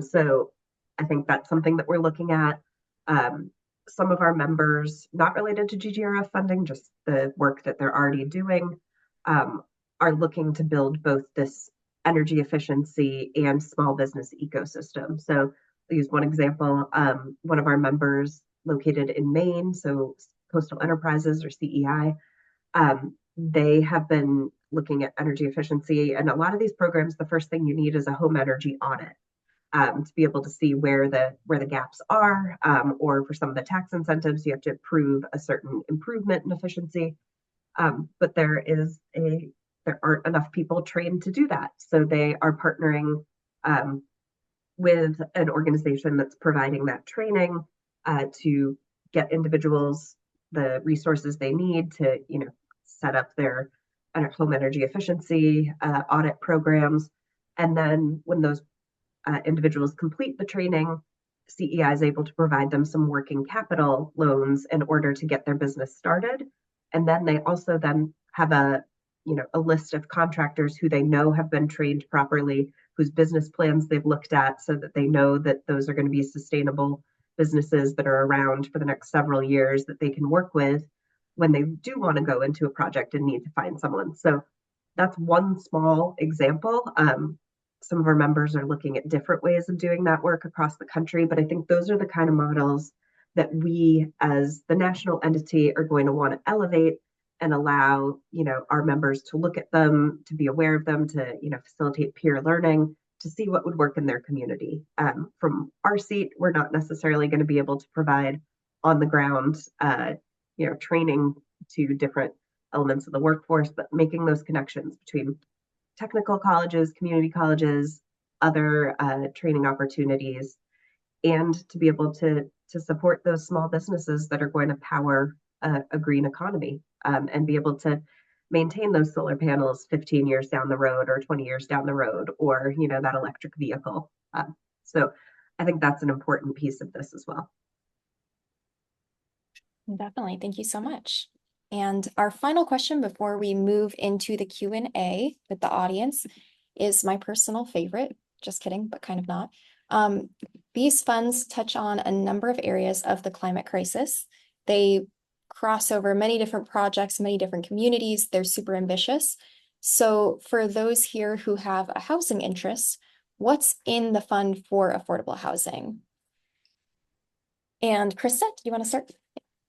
So I think that's something that we're looking at. Some of our members, not related to GGRF funding, just the work that they're already doing, are looking to build both this energy efficiency and small business ecosystem. So I'll use one example. One of our members located in Maine, so Coastal Enterprises or CEI, they have been looking at energy efficiency. And a lot of these programs, the first thing you need is a home energy audit. To be able to see where the gaps are, or for some of the tax incentives, you have to prove a certain improvement in efficiency. But there aren't enough people trained to do that, so they are partnering with an organization that's providing that training to get individuals the resources they need to, set up their home energy efficiency audit programs, and then when those individuals complete the training, CEI is able to provide them some working capital loans in order to get their business started. And then they also then have a list of contractors who they know have been trained properly, whose business plans they've looked at so that they know that those are going to be sustainable businesses that are around for the next several years that they can work with when they do want to go into a project and need to find someone. So that's one small example. Some of our members are looking at different ways of doing that work across the country, but I think those are the kind of models that we as the national entity are going to want to elevate and allow, our members to look at them, to be aware of them, to, facilitate peer learning, to see what would work in their community. From our seat, we're not necessarily going to be able to provide on the ground, training to different elements of the workforce, but making those connections between technical colleges, community colleges, other training opportunities, and to be able to support those small businesses that are going to power a green economy, and be able to maintain those solar panels 15 years down the road or 20 years down the road, or that electric vehicle. So I think that's an important piece of this as well. Definitely. Thank you so much. And our final question before we move into the Q&A with the audience is my personal favorite. Just kidding, but kind of not. These funds touch on a number of areas of the climate crisis. They cross over many different projects, many different communities. They're super ambitious. So for those here who have a housing interest, what's in the fund for affordable housing? And Krista, do you want to start?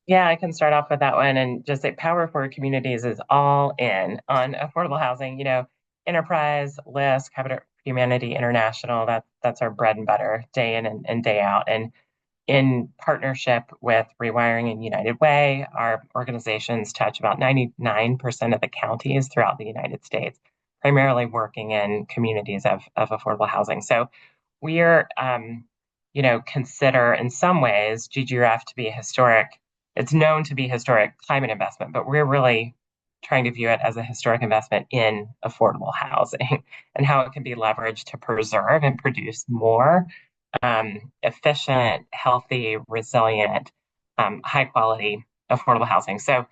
Yeah, I can start off with that one and just say Power for Communities is all in on affordable housing. Enterprise, LISC, Habitat for Humanity International, that's our bread and butter day in and day out. And in partnership with Rewiring and United Way, our organizations touch about 99% of the counties throughout the United States, primarily working in communities of affordable housing. So we're, consider in some ways GGRF to be a historic. It's known to be historic climate investment, but we're really trying to view it as a historic investment in affordable housing and how it can be leveraged to preserve and produce more efficient, healthy, resilient, high quality, affordable housing. So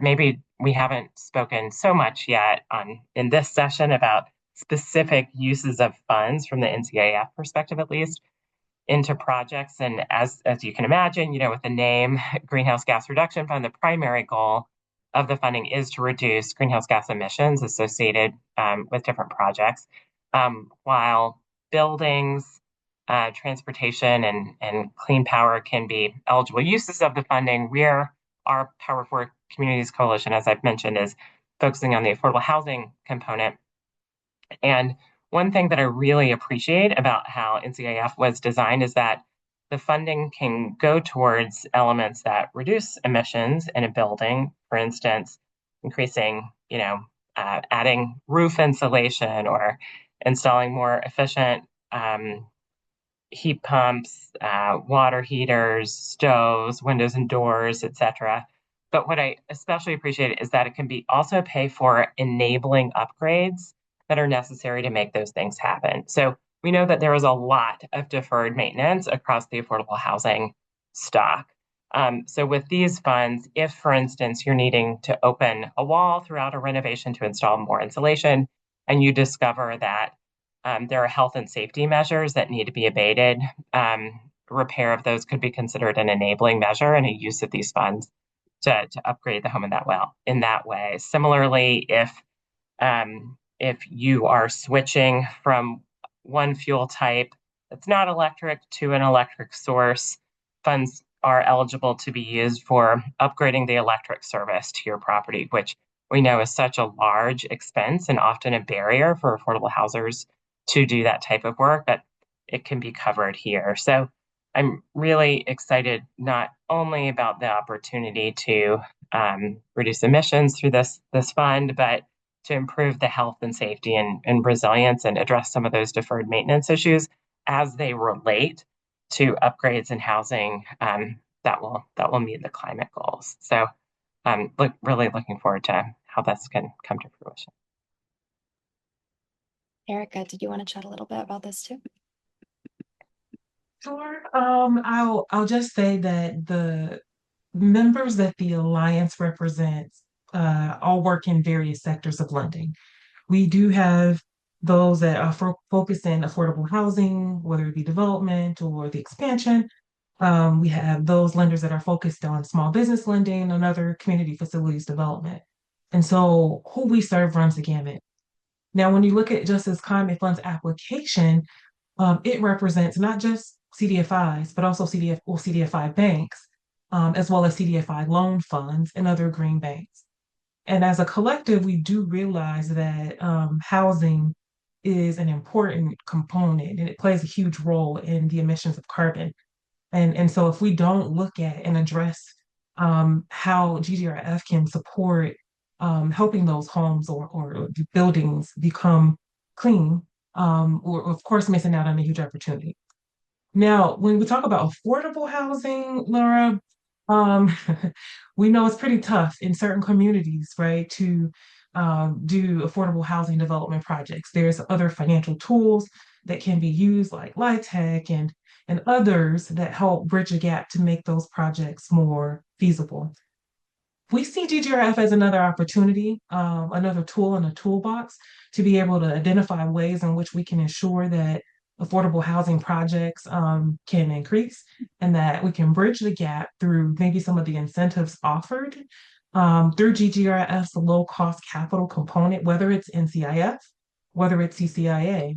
maybe we haven't spoken so much yet in this session about specific uses of funds from the NCAF perspective, at least, into projects. And as you can imagine, with the name Greenhouse Gas Reduction Fund, the primary goal of the funding is to reduce greenhouse gas emissions associated with different projects, while buildings, transportation, and clean power can be eligible uses of the funding. Our Power for Communities Coalition, as I've mentioned, is focusing on the affordable housing component. And one thing that I really appreciate about how NCAF was designed is that the funding can go towards elements that reduce emissions in a building, for instance, increasing, adding roof insulation or installing more efficient heat pumps, water heaters, stoves, windows and doors, etc. But what I especially appreciate is that it can be also pay for enabling upgrades that are necessary to make those things happen. So we know that there is a lot of deferred maintenance across the affordable housing stock. So with these funds, if, for instance, you're needing to open a wall throughout a renovation to install more insulation, and you discover that there are health and safety measures that need to be abated repair of those could be considered an enabling measure and a use of these funds to upgrade the home in that way. Similarly, if you are switching from one fuel type that's not electric to an electric source, funds are eligible to be used for upgrading the electric service to your property, which we know is such a large expense and often a barrier for affordable housers to do that type of work, but it can be covered here. So I'm really excited not only about the opportunity to reduce emissions through this fund, but to improve the health and safety and resilience and address some of those deferred maintenance issues as they relate to upgrades in housing that will meet the climate goals. So really looking forward to how this can come to fruition. Erica, did you want to chat a little bit about this too? Sure. I'll just say that the members that the Alliance represents all work in various sectors of lending. We do have those that are focused in affordable housing, whether it be development or the expansion. We have those lenders that are focused on small business lending and other community facilities development. And so who we serve runs the gamut. Now, when you look at Justice Climate Fund's application, it represents not just CDFIs, but also CDFI banks, as well as CDFI loan funds and other green banks. And as a collective, we do realize that housing is an important component and it plays a huge role in the emissions of carbon. And so if we don't look at and address how GGRF can support helping those homes or buildings become clean, we're of course missing out on a huge opportunity. Now, when we talk about affordable housing, Laura, um, we know it's pretty tough in certain communities, right, to do affordable housing development projects. There's other financial tools that can be used, like LIHTC and others that help bridge a gap to make those projects more feasible. We see GGRF as another opportunity, another tool in a toolbox to be able to identify ways in which we can ensure that affordable housing projects can increase and that we can bridge the gap through maybe some of the incentives offered through GGRF's low-cost capital component, whether it's NCIF, whether it's CCIA,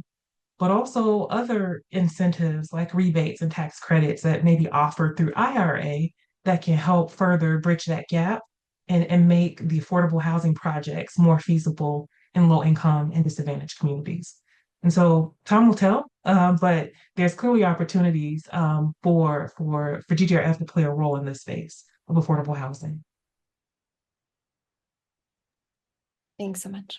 but also other incentives like rebates and tax credits that may be offered through IRA that can help further bridge that gap and make the affordable housing projects more feasible in low income and disadvantaged communities. And so time will tell, but there's clearly opportunities for GGRF to play a role in this space of affordable housing. Thanks so much.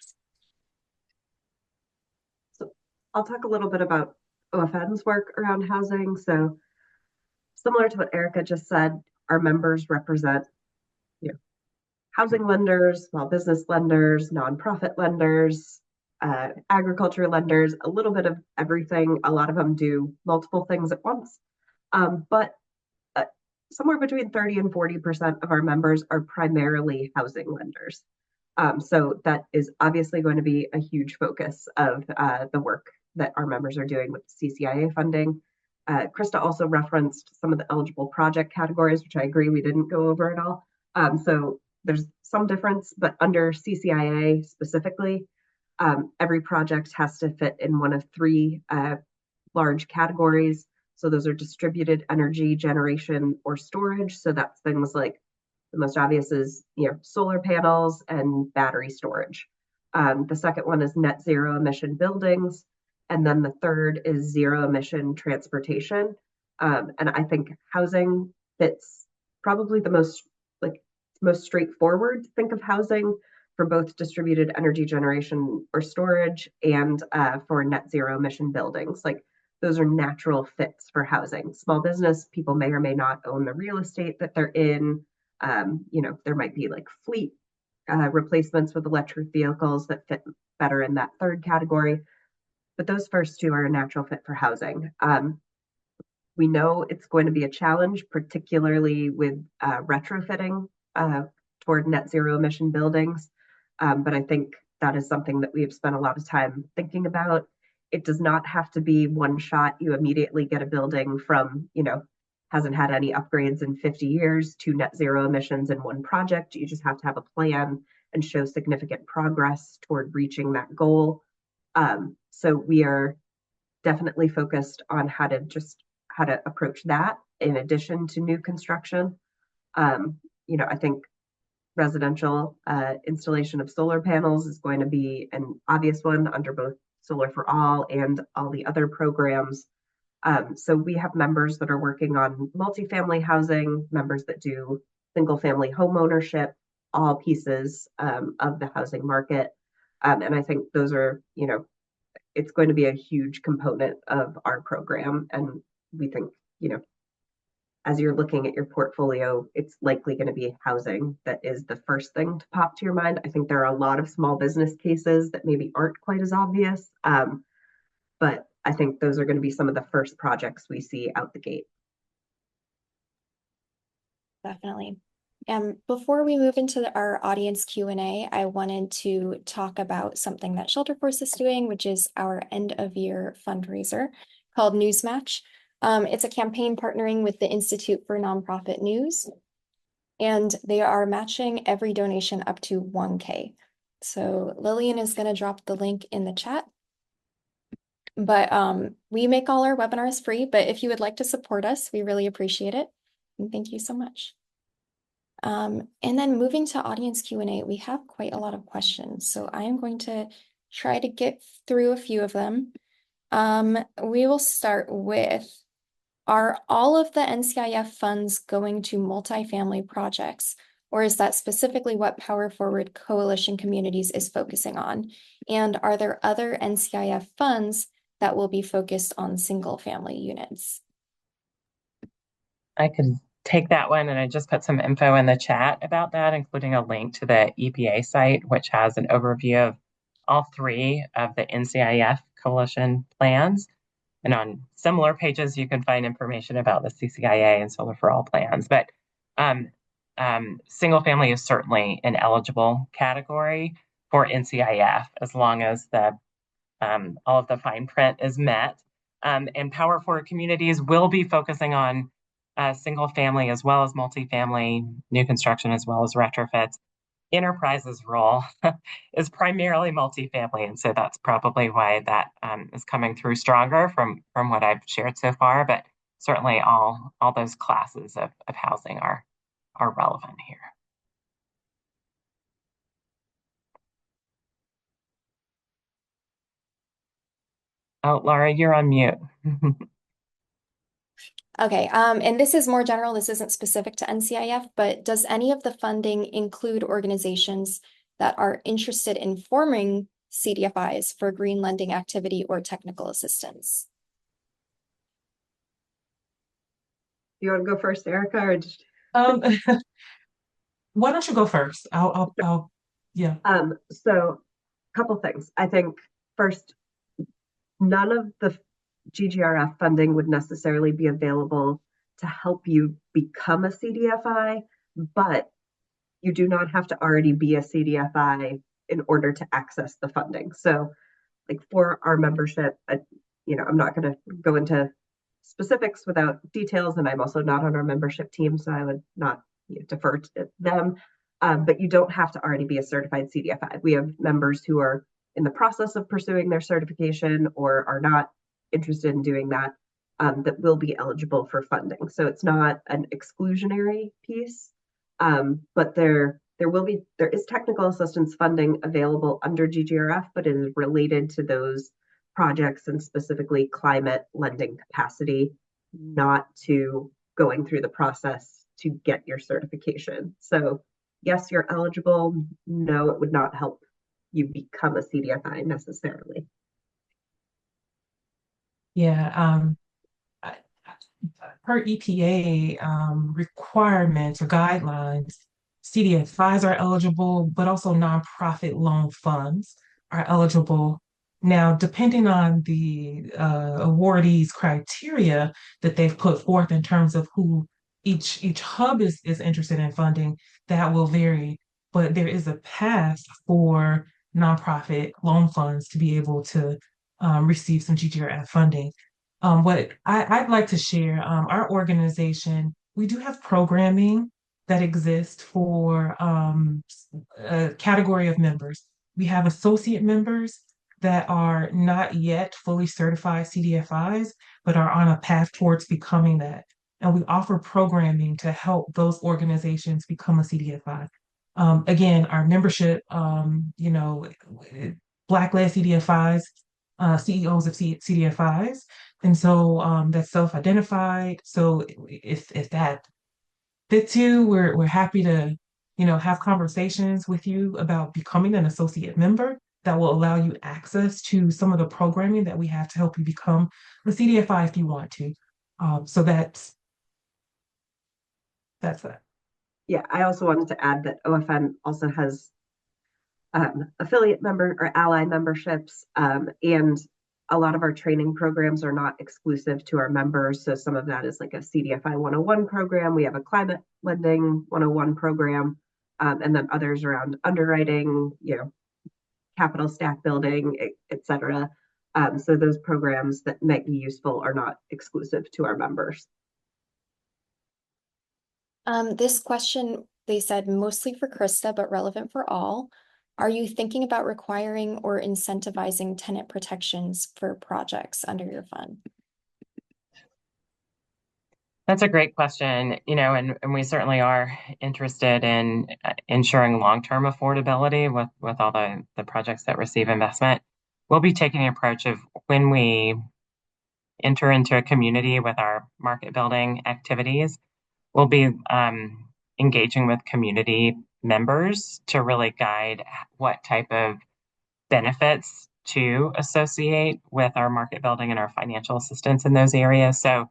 So I'll talk a little bit about OFN's work around housing. So similar to what Erica just said, our members represent housing lenders, small business lenders, nonprofit lenders, agriculture lenders, a little bit of everything. A lot of them do multiple things at once. But somewhere between 30 and 40% of our members are primarily housing lenders. So that is obviously going to be a huge focus of the work that our members are doing with CCIA funding. Krista also referenced some of the eligible project categories, which I agree we didn't go over at all. So there's some difference, but under CCIA specifically, every project has to fit in one of three large categories. So those are distributed energy generation or storage. So that's things like the most obvious is solar panels and battery storage. The second one is net zero emission buildings. And then the third is zero emission transportation. And I think housing fits probably the most straightforward to think of housing for both distributed energy generation or storage and for net zero emission buildings. Like those are natural fits for housing. Small business, people may or may not own the real estate that they're in. There might be like fleet replacements with electric vehicles that fit better in that third category. But those first two are a natural fit for housing. We know it's going to be a challenge, particularly with retrofitting toward net zero emission buildings. But I think that is something that we've spent a lot of time thinking about. it does not have to be one shot. You immediately get a building from, hasn't had any upgrades in 50 years to net zero emissions in one project. You just have to have a plan and show significant progress toward reaching that goal. So we are definitely focused on how to approach that in addition to new construction. I think residential installation of solar panels is going to be an obvious one under both Solar for All and all the other programs. So we have members that are working on multifamily housing, members that do single family home ownership, all pieces of the housing market. And I think those are, it's going to be a huge component of our program. And we think, as you're looking at your portfolio, it's likely going to be housing that is the first thing to pop to your mind. I think there are a lot of small business cases that maybe aren't quite as obvious, but I think those are going to be some of the first projects we see out the gate. Definitely. Before we move into our audience Q&A, I wanted to talk about something that Shelterforce is doing, which is our end of year fundraiser called Newsmatch. It's a campaign partnering with the Institute for Nonprofit News, and they are matching every donation up to 1K. So Lillian is going to drop the link in the chat. But we make all our webinars free, but if you would like to support us, we really appreciate it. And thank you so much. And then moving to audience Q&A, we have quite a lot of questions. So I am going to try to get through a few of them. We will start with, are all of the NCIF funds going to multifamily projects, or is that specifically what Power Forward Coalition Communities is focusing on? And are there other NCIF funds that will be focused on single family units? I could take that one, and I just put some info in the chat about that, including a link to the EPA site, which has an overview of all three of the NCIF coalition plans. And on similar pages, you can find information about the CCIA and Solar for All plans. But single family is certainly an eligible category for NCIF as long as all of the fine print is met. And Power Forward Communities will be focusing on single family as well as multifamily, new construction as well as retrofits. Enterprise's role is primarily multifamily, and so that's probably why that is coming through stronger from what I've shared so far. But certainly, all those classes of housing are relevant here. Oh, Lara, you're on mute. Okay, and this is more general, this isn't specific to NCIF, but does any of the funding include organizations that are interested in forming CDFIs for green lending activity or technical assistance? You want to go first, Erica, or just... Why don't you go first? Yeah. So a couple things. I think first, none of the GGRF funding would necessarily be available to help you become a CDFI, but you do not have to already be a CDFI in order to access the funding. So like for our membership, I'm not going to go into specifics without details, and I'm also not on our membership team, so I would not defer to them. But you don't have to already be a certified CDFI. We have members who are in the process of pursuing their certification or are not interested in doing that, that will be eligible for funding. So it's not an exclusionary piece, but there is technical assistance funding available under GGRF, but it is related to those projects and specifically climate lending capacity, not to going through the process to get your certification. So yes, you're eligible. No, it would not help you become a CDFI necessarily. Yeah, per EPA requirements or guidelines, CDFIs are eligible, but also nonprofit loan funds are eligible. Now, depending on the awardees' criteria that they've put forth in terms of who each hub is interested in funding, that will vary. But there is a path for nonprofit loan funds to be able to receive some GGRF funding. What I'd like to share, our organization, we do have programming that exists for a category of members. We have associate members that are not yet fully certified CDFIs, but are on a path towards becoming that. And we offer programming to help those organizations become a CDFI. Again, our membership, Black-led CDFIs, CEOs of CDFIs. And so that's self-identified. So if that fits you, we're happy to, have conversations with you about becoming an associate member that will allow you access to some of the programming that we have to help you become a CDFI if you want to. So that's that. Yeah, I also wanted to add that OFN also has affiliate member or ally memberships, and a lot of our training programs are not exclusive to our members. So some of that is like a CDFI 101 program. We have a climate lending 101 program, and then others around underwriting, capital stack building, et cetera. So those programs that might be useful are not exclusive to our members. This question, they said mostly for Krista, but relevant for all. Are you thinking about requiring or incentivizing tenant protections for projects under your fund? That's a great question, and we certainly are interested in ensuring long-term affordability with all the projects that receive investment. We'll be taking the approach of when we enter into a community with our market building activities, we'll be engaging with community members to really guide what type of benefits to associate with our market building and our financial assistance in those areas. So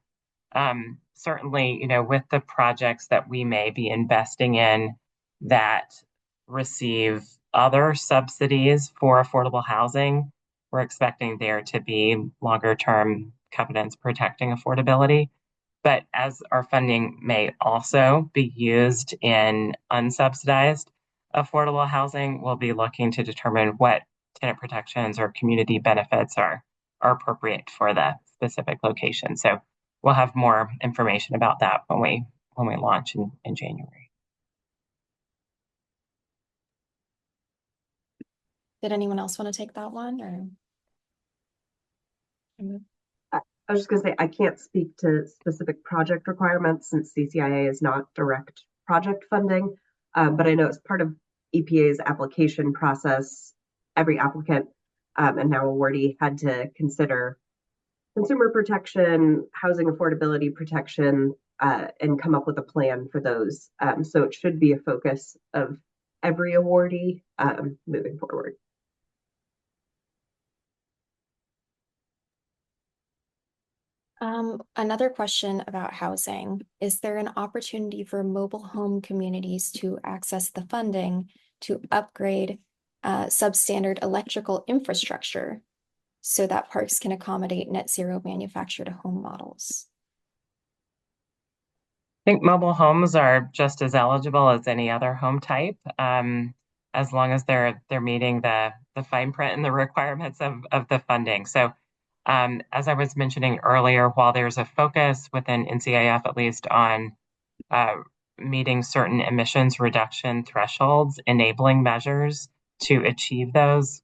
certainly, with the projects that we may be investing in that receive other subsidies for affordable housing, we're expecting there to be longer term covenants protecting affordability. But as our funding may also be used in unsubsidized affordable housing, we'll be looking to determine what tenant protections or community benefits are appropriate for the specific location. So we'll have more information about that when we launch in January. Did anyone else want to take that one or? I was just going to say, I can't speak to specific project requirements since CCIA is not direct project funding, but I know it's part of EPA's application process. Every applicant and now awardee had to consider consumer protection, housing affordability protection, and come up with a plan for those. So it should be a focus of every awardee moving forward. Another question about housing. Is there an opportunity for mobile home communities to access the funding to upgrade substandard electrical infrastructure so that parks can accommodate net zero manufactured home models? I think mobile homes are just as eligible as any other home type, as long as they're meeting the fine print and the requirements of the funding. So as I was mentioning earlier, while there's a focus within NCIF, at least on meeting certain emissions reduction thresholds, enabling measures to achieve those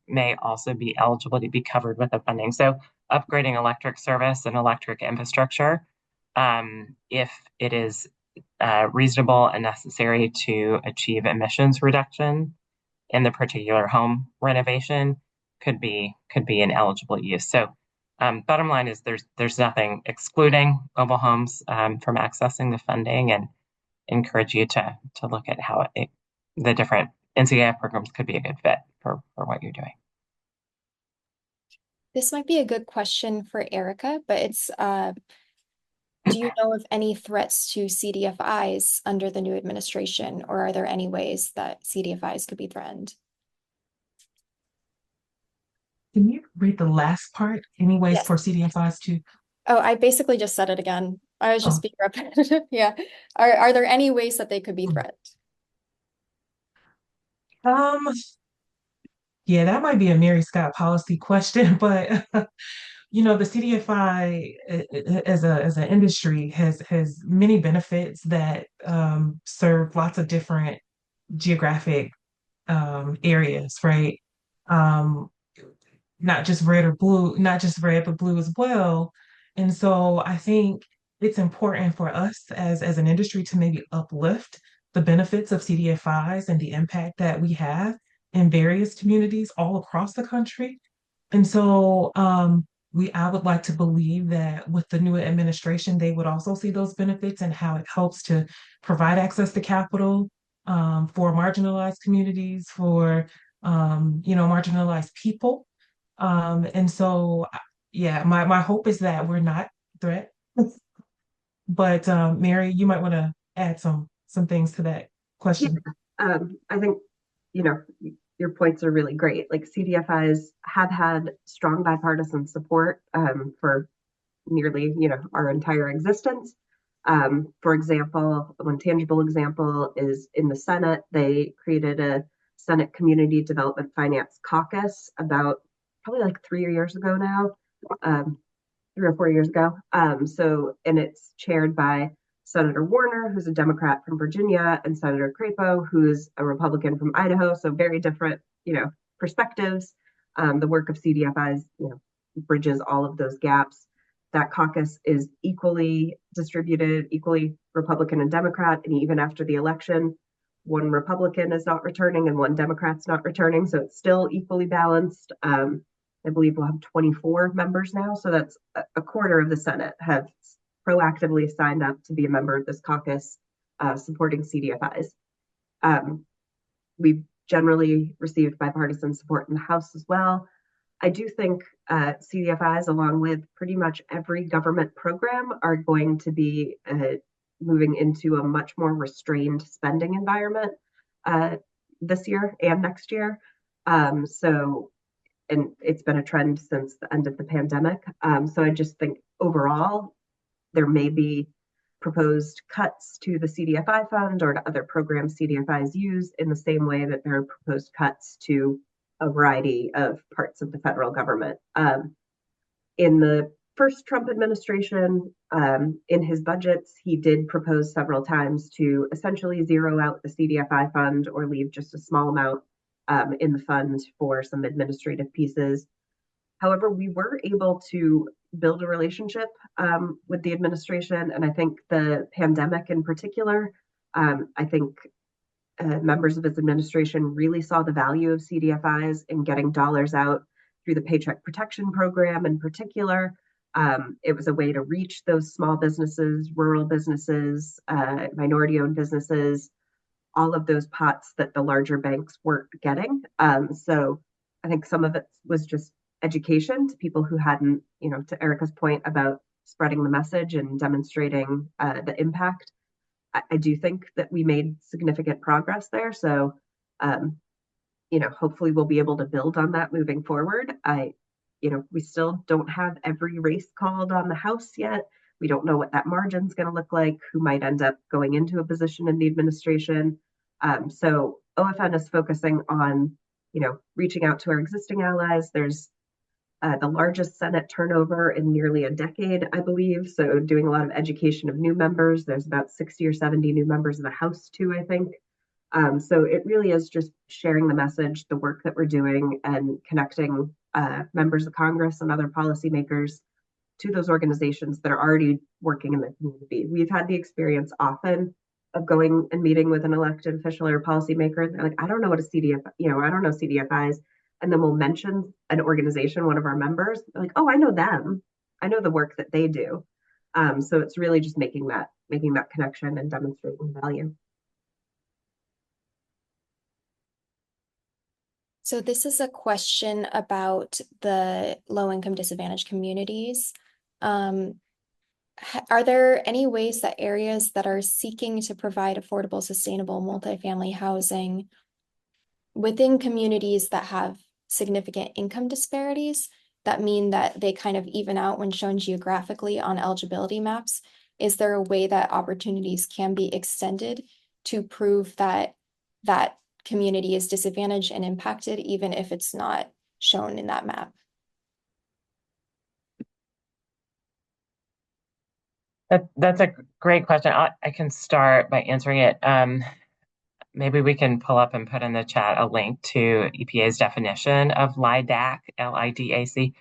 may also be eligible to be covered with the funding. So upgrading electric service and electric infrastructure, if it is reasonable and necessary to achieve emissions reduction in the particular home renovation, could be an eligible use. So bottom line is there's nothing excluding mobile homes from accessing the funding, and encourage you to look at how the different NCIF programs could be a good fit for what you're doing. This might be a good question for Erica, but it's do you know of any threats to CDFIs under the new administration, or are there any ways that CDFIs could be threatened? Can you read the last part? Any ways Yes. for CDFIs to? Oh, I basically just said it again. I was just being repetitive. Yeah. Are there any ways that they could be threatened? Yeah, that might be a Mary Scott policy question, but the CDFI as an industry has many benefits that serve lots of different geographic areas, right? Um, Not just red or blue, not just red, but blue as well. And so I think it's important for us as an industry to maybe uplift the benefits of CDFIs and the impact that we have in various communities all across the country. And so I would like to believe that with the new administration, they would also see those benefits and how it helps to provide access to capital for marginalized communities, for marginalized people. And so yeah, my hope is that we're not a threat. But Mary, you might want to add some things to that Yeah, question. I think, you know, your points are really great. Like CDFIs have had strong bipartisan support for nearly, our entire existence. For example, one tangible example is in the Senate, they created a Senate Community Development Finance Caucus about probably like 3 years ago now, um, 3 or 4 years ago. And it's chaired by Senator Warner, who's a Democrat from Virginia, and Senator Crapo, who's a Republican from Idaho. So very different, perspectives. The work of CDFIs, bridges all of those gaps. That caucus is equally distributed, equally Republican and Democrat. And even after the election, one Republican is not returning and one Democrat's not returning. So it's still equally balanced. I believe we'll have 24 members now. So that's a quarter of the Senate have proactively signed up to be a member of this caucus supporting CDFIs. We've generally received bipartisan support in the House as well. I do think CDFIs, along with pretty much every government program, are going to be moving into a much more restrained spending environment this year and next year. And it's been a trend since the end of the pandemic. So I just think overall, there may be proposed cuts to the CDFI fund or to other programs CDFIs use in the same way that there are proposed cuts to a variety of parts of the federal government. In the first Trump administration, in his budgets, he did propose several times to essentially zero out the CDFI fund or leave just a small amount in the fund for some administrative pieces. However, we were able to build a relationship with the administration, and I think the pandemic in particular, I think members of his administration really saw the value of CDFIs in getting dollars out through the Paycheck Protection Program in particular. It was a way to reach those small businesses, rural businesses, minority-owned businesses, all of those pots that the larger banks weren't getting. So I think some of it was just education to people who hadn't, to Erica's point about spreading the message and demonstrating the impact. I do think that we made significant progress there. So, hopefully we'll be able to build on that moving forward. We still don't have every race called on the House yet. We don't know what that margin's going to look like, who might end up going into a position in the administration. So OFN is focusing on, reaching out to our existing allies. There's the largest Senate turnover in nearly a decade, I believe. So doing a lot of education of new members. There's about 60 or 70 new members in the House too, I think. So it really is just sharing the message, the work that we're doing, and connecting members of Congress and other policymakers to those organizations that are already working in the community. We've had the experience often of going and meeting with an elected official or policymaker. They're like, I don't know what a CDF, I don't know CDFIs. And then we'll mention an organization, one of our members, like, oh, I know them. I know the work that they do. So it's really just making that connection and demonstrating value. So this is a question about the low-income disadvantaged communities. Are there any ways that areas that are seeking to provide affordable, sustainable multifamily housing within communities that have significant income disparities that mean that they kind of even out when shown geographically on eligibility maps? Is there a way that opportunities can be extended to prove that community is disadvantaged and impacted, even if it's not shown in that map? That's a great question. I can start by answering it. Maybe we can pull up and put in the chat a link to EPA's definition of LIDAC, LIDAC,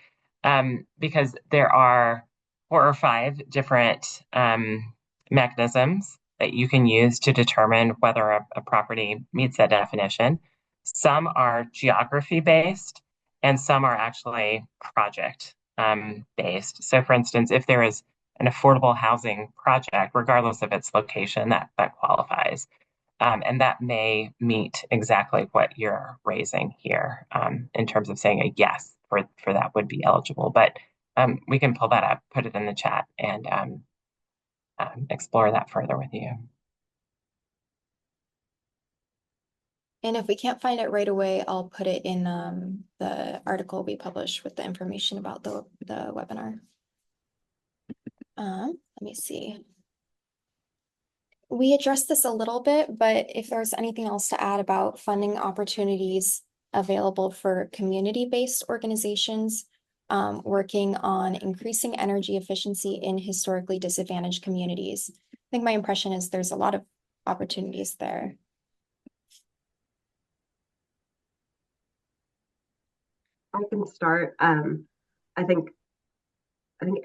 because there are 4 or 5 different mechanisms that you can use to determine whether a property meets that definition. Some are geography based, and some are actually project based. So, for instance, if there is an affordable housing project, regardless of its location, that qualifies. And that may meet exactly what you're raising here in terms of saying a yes for that would be eligible. But we can pull that up, put it in the chat, and explore that further with you. And if we can't find it right away, I'll put it in the article we published with the information about the webinar. Let me see. We addressed this a little bit, but if there's anything else to add about funding opportunities available for community-based organizations working on increasing energy efficiency in historically disadvantaged communities. I think my impression is there's a lot of opportunities there. I can start. I think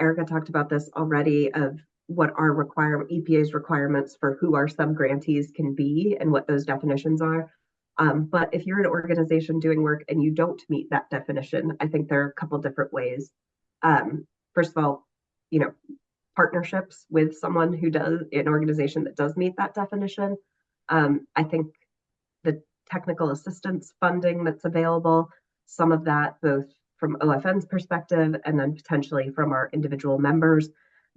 Erica talked about this already of what our EPA's requirements for who our sub-grantees can be and what those definitions are. But if you're an organization doing work and you don't meet that definition, I think there are a couple different ways. First of all, partnerships with someone who does, an organization that does meet that definition. I think the technical assistance funding that's available, some of that both from OFN's perspective and then potentially from our individual members,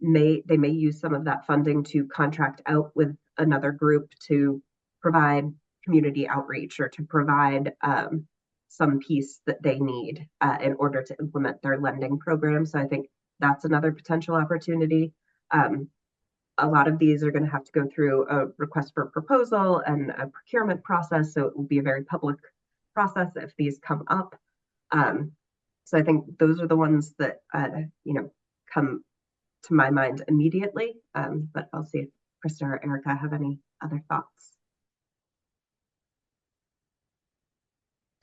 they may use some of that funding to contract out with another group to provide community outreach or to provide some piece that they need in order to implement their lending program. So I think that's another potential opportunity. A lot of these are going to have to go through a request for proposal and a procurement process. So it will be a very public process if these come up. So I think those are the ones that, come to my mind immediately. But I'll see if Krista or Erica have any other thoughts.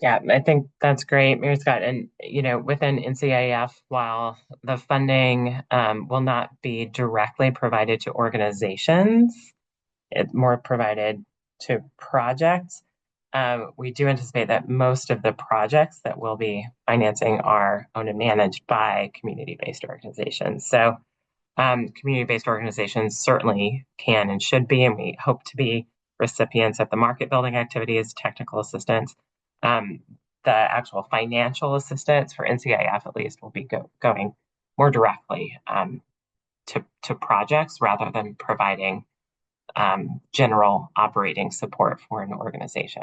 Yeah, I think that's great, Mary Scott. And, within NCIF, while the funding will not be directly provided to organizations, it's more provided to projects. We do anticipate that most of the projects that we'll be financing are owned and managed by community-based organizations. So community-based organizations certainly can and should be, and we hope to be recipients of the market building activities, technical assistance. The actual financial assistance for NCIF, at least, will be going more directly to projects rather than providing general operating support for an organization.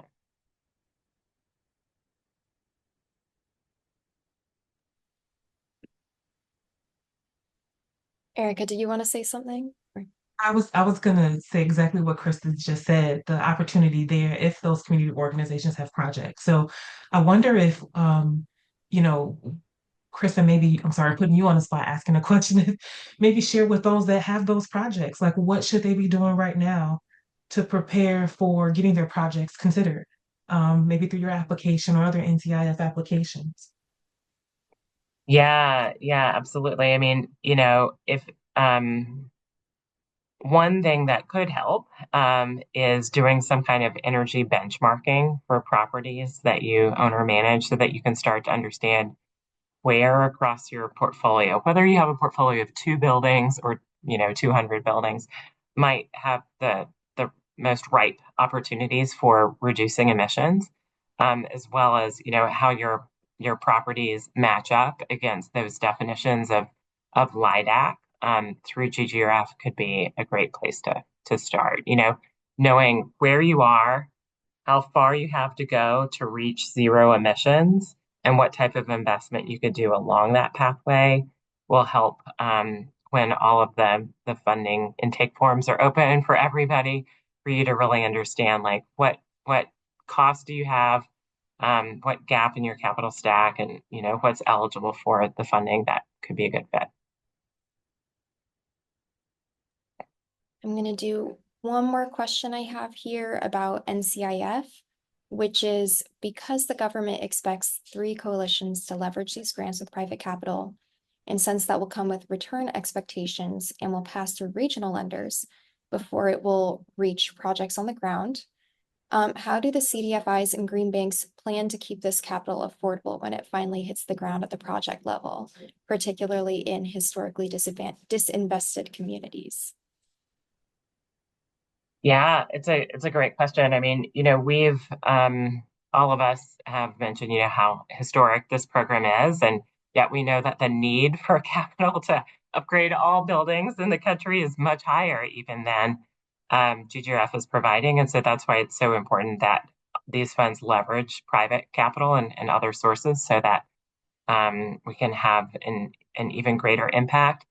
Erica, do you want to say something? I was gonna say exactly what Krista just said, the opportunity there if those community organizations have projects. So I wonder if Krista, maybe I'm sorry, putting you on the spot asking a question, maybe share with those that have those projects, like what should they be doing right now to prepare for getting their projects considered? Maybe through your application or other NCIF applications. Yeah, absolutely. I mean, if one thing that could help is doing some kind of energy benchmarking for properties that you own or manage so that you can start to understand where across your portfolio, whether you have a portfolio of 2 buildings or 200 buildings, might have the most ripe opportunities for reducing emissions, as well as how your properties match up against those definitions of LIDAC through GGRF could be a great place to start. Knowing where you are, how far you have to go to reach zero emissions, and what type of investment you could do along that pathway will help when all of the funding intake forms are open for everybody, for you to really understand like what cost do you have? What gap in your capital stack, and what's eligible for the funding that could be a good fit. I'm going to do one more question I have here about NCIF, which is because the government expects 3 coalitions to leverage these grants with private capital, and since that will come with return expectations and will pass through regional lenders before it will reach projects on the ground, how do the CDFIs and green banks plan to keep this capital affordable when it finally hits the ground at the project level, particularly in historically disinvested communities? Yeah, it's a great question. I mean, we've all of us have mentioned, how historic this program is, and yet we know that the need for capital to upgrade all buildings in the country is much higher even than GGRF is providing. And so that's why it's so important that these funds leverage private capital and other sources so that we can have an even greater impact.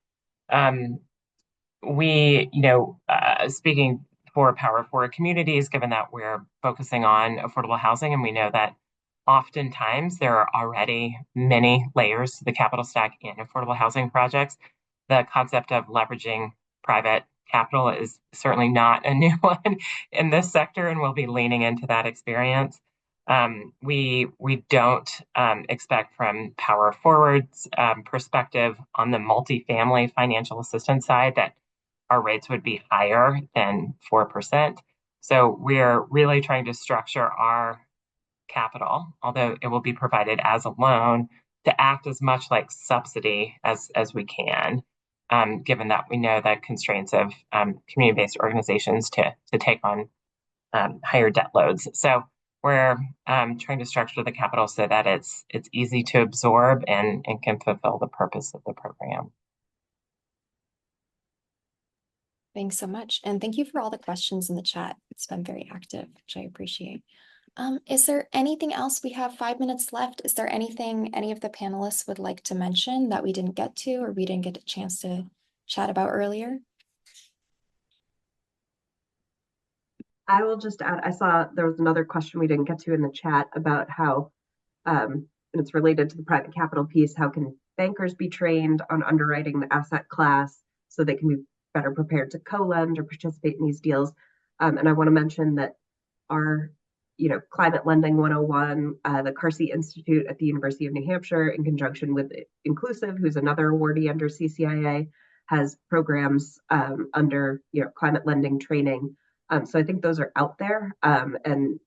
Speaking for Power Forward communities, given that we're focusing on affordable housing, and we know that oftentimes there are already many layers to the capital stack in affordable housing projects. The concept of leveraging private capital is certainly not a new one in this sector, and we'll be leaning into that experience. We don't expect from Power Forward's perspective on the multifamily financial assistance side that our rates would be higher than 4%. So we're really trying to structure our capital, although it will be provided as a loan, to act as much like subsidy as we can, given that we know the constraints of community-based organizations to take on higher debt loads. So we're trying to structure the capital so that it's easy to absorb and can fulfill the purpose of the program. Thanks so much. And thank you for all the questions in the chat. It's been very active, which I appreciate. Is there anything else? We have 5 minutes left. Is there anything any of the panelists would like to mention that we didn't get to or we didn't get a chance to chat about earlier? I will just add, I saw there was another question we didn't get to in the chat about how, and it's related to the private capital piece, how can bankers be trained on underwriting the asset class so they can be better prepared to co-lend or participate in these deals. And I want to mention that our, Climate Lending 101, the Carsey Institute at the University of New Hampshire, in conjunction with Inclusive, who's another awardee under CCIA, has programs under, climate lending training. So I think those are out there and,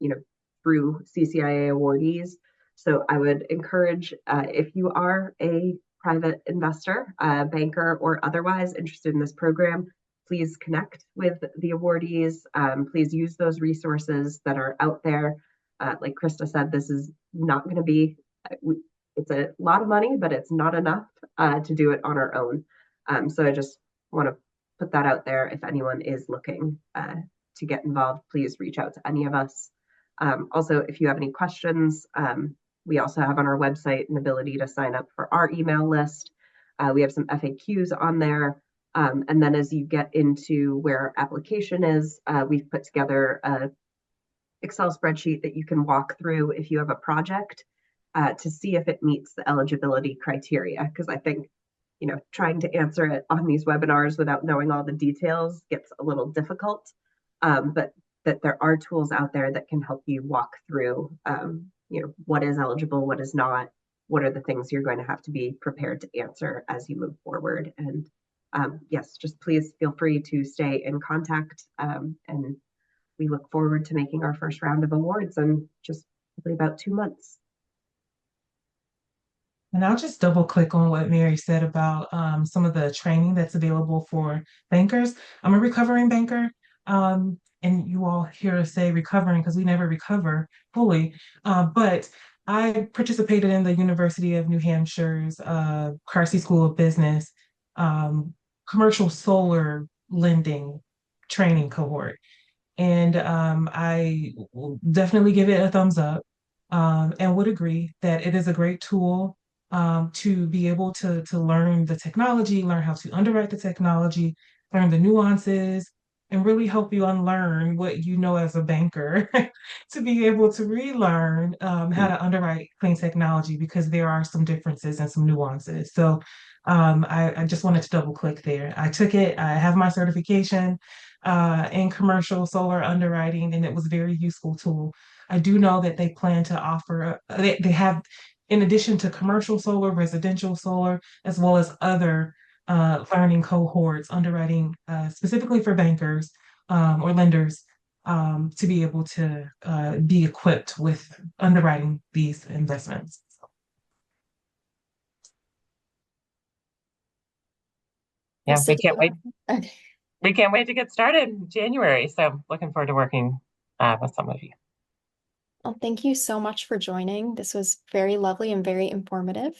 through CCIA awardees. So I would encourage, if you are a private investor, banker, or otherwise interested in this program, please connect with the awardees. Please use those resources that are out there. Like Krista said, this is not going to be, it's a lot of money, but it's not enough to do it on our own. So I just want to put that out there. If anyone is looking to get involved, please reach out to any of us. Also, if you have any questions, we also have on our website an ability to sign up for our email list. We have some FAQs on there. And then as you get into where our application is, we've put together an Excel spreadsheet that you can walk through if you have a project to see if it meets the eligibility criteria. Because I think, trying to answer it on these webinars without knowing all the details gets a little difficult. But that there are tools out there that can help you walk through what is eligible, what is not, what are the things you're going to have to be prepared to answer as you move forward. And yes, just please feel free to stay in contact. And we look forward to making our first round of awards in just probably about 2 months. And I'll just double click on what Mary said about some of the training that's available for bankers. I'm a recovering banker. And you all hear us say recovering because we never recover fully. But I participated in the University of New Hampshire's Carsey School of Business commercial solar lending training cohort. And I will definitely give it a thumbs up and would agree that it is a great tool to be able to learn the technology, learn how to underwrite the technology, learn the nuances, and really help you unlearn what you know as a banker to be able to relearn how to underwrite clean technology, because there are some differences and some nuances. So I just wanted to double click there. I took it, I have my certification in commercial solar underwriting, and it was a very useful tool. I do know that they plan to offer, they have, in addition to commercial solar, residential solar, as well as other learning cohorts, underwriting specifically for bankers or lenders to be able to be equipped with underwriting these investments. Yeah, So we can't wait. Okay. We can't wait to get started in January. So looking forward to working with some of you. Well, thank you so much for joining. This was very lovely and very informative.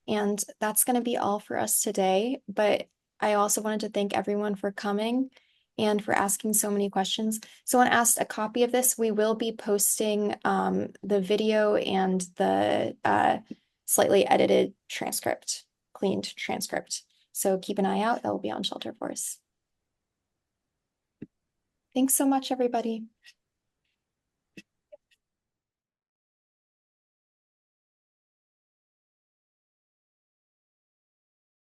And that's going to be all for us today. But I also wanted to thank everyone for coming and for asking so many questions. Someone asked a copy of this. We will be posting the video and the slightly edited transcript, cleaned transcript. So keep an eye out. That will be on Shelterforce. Thanks so much, everybody.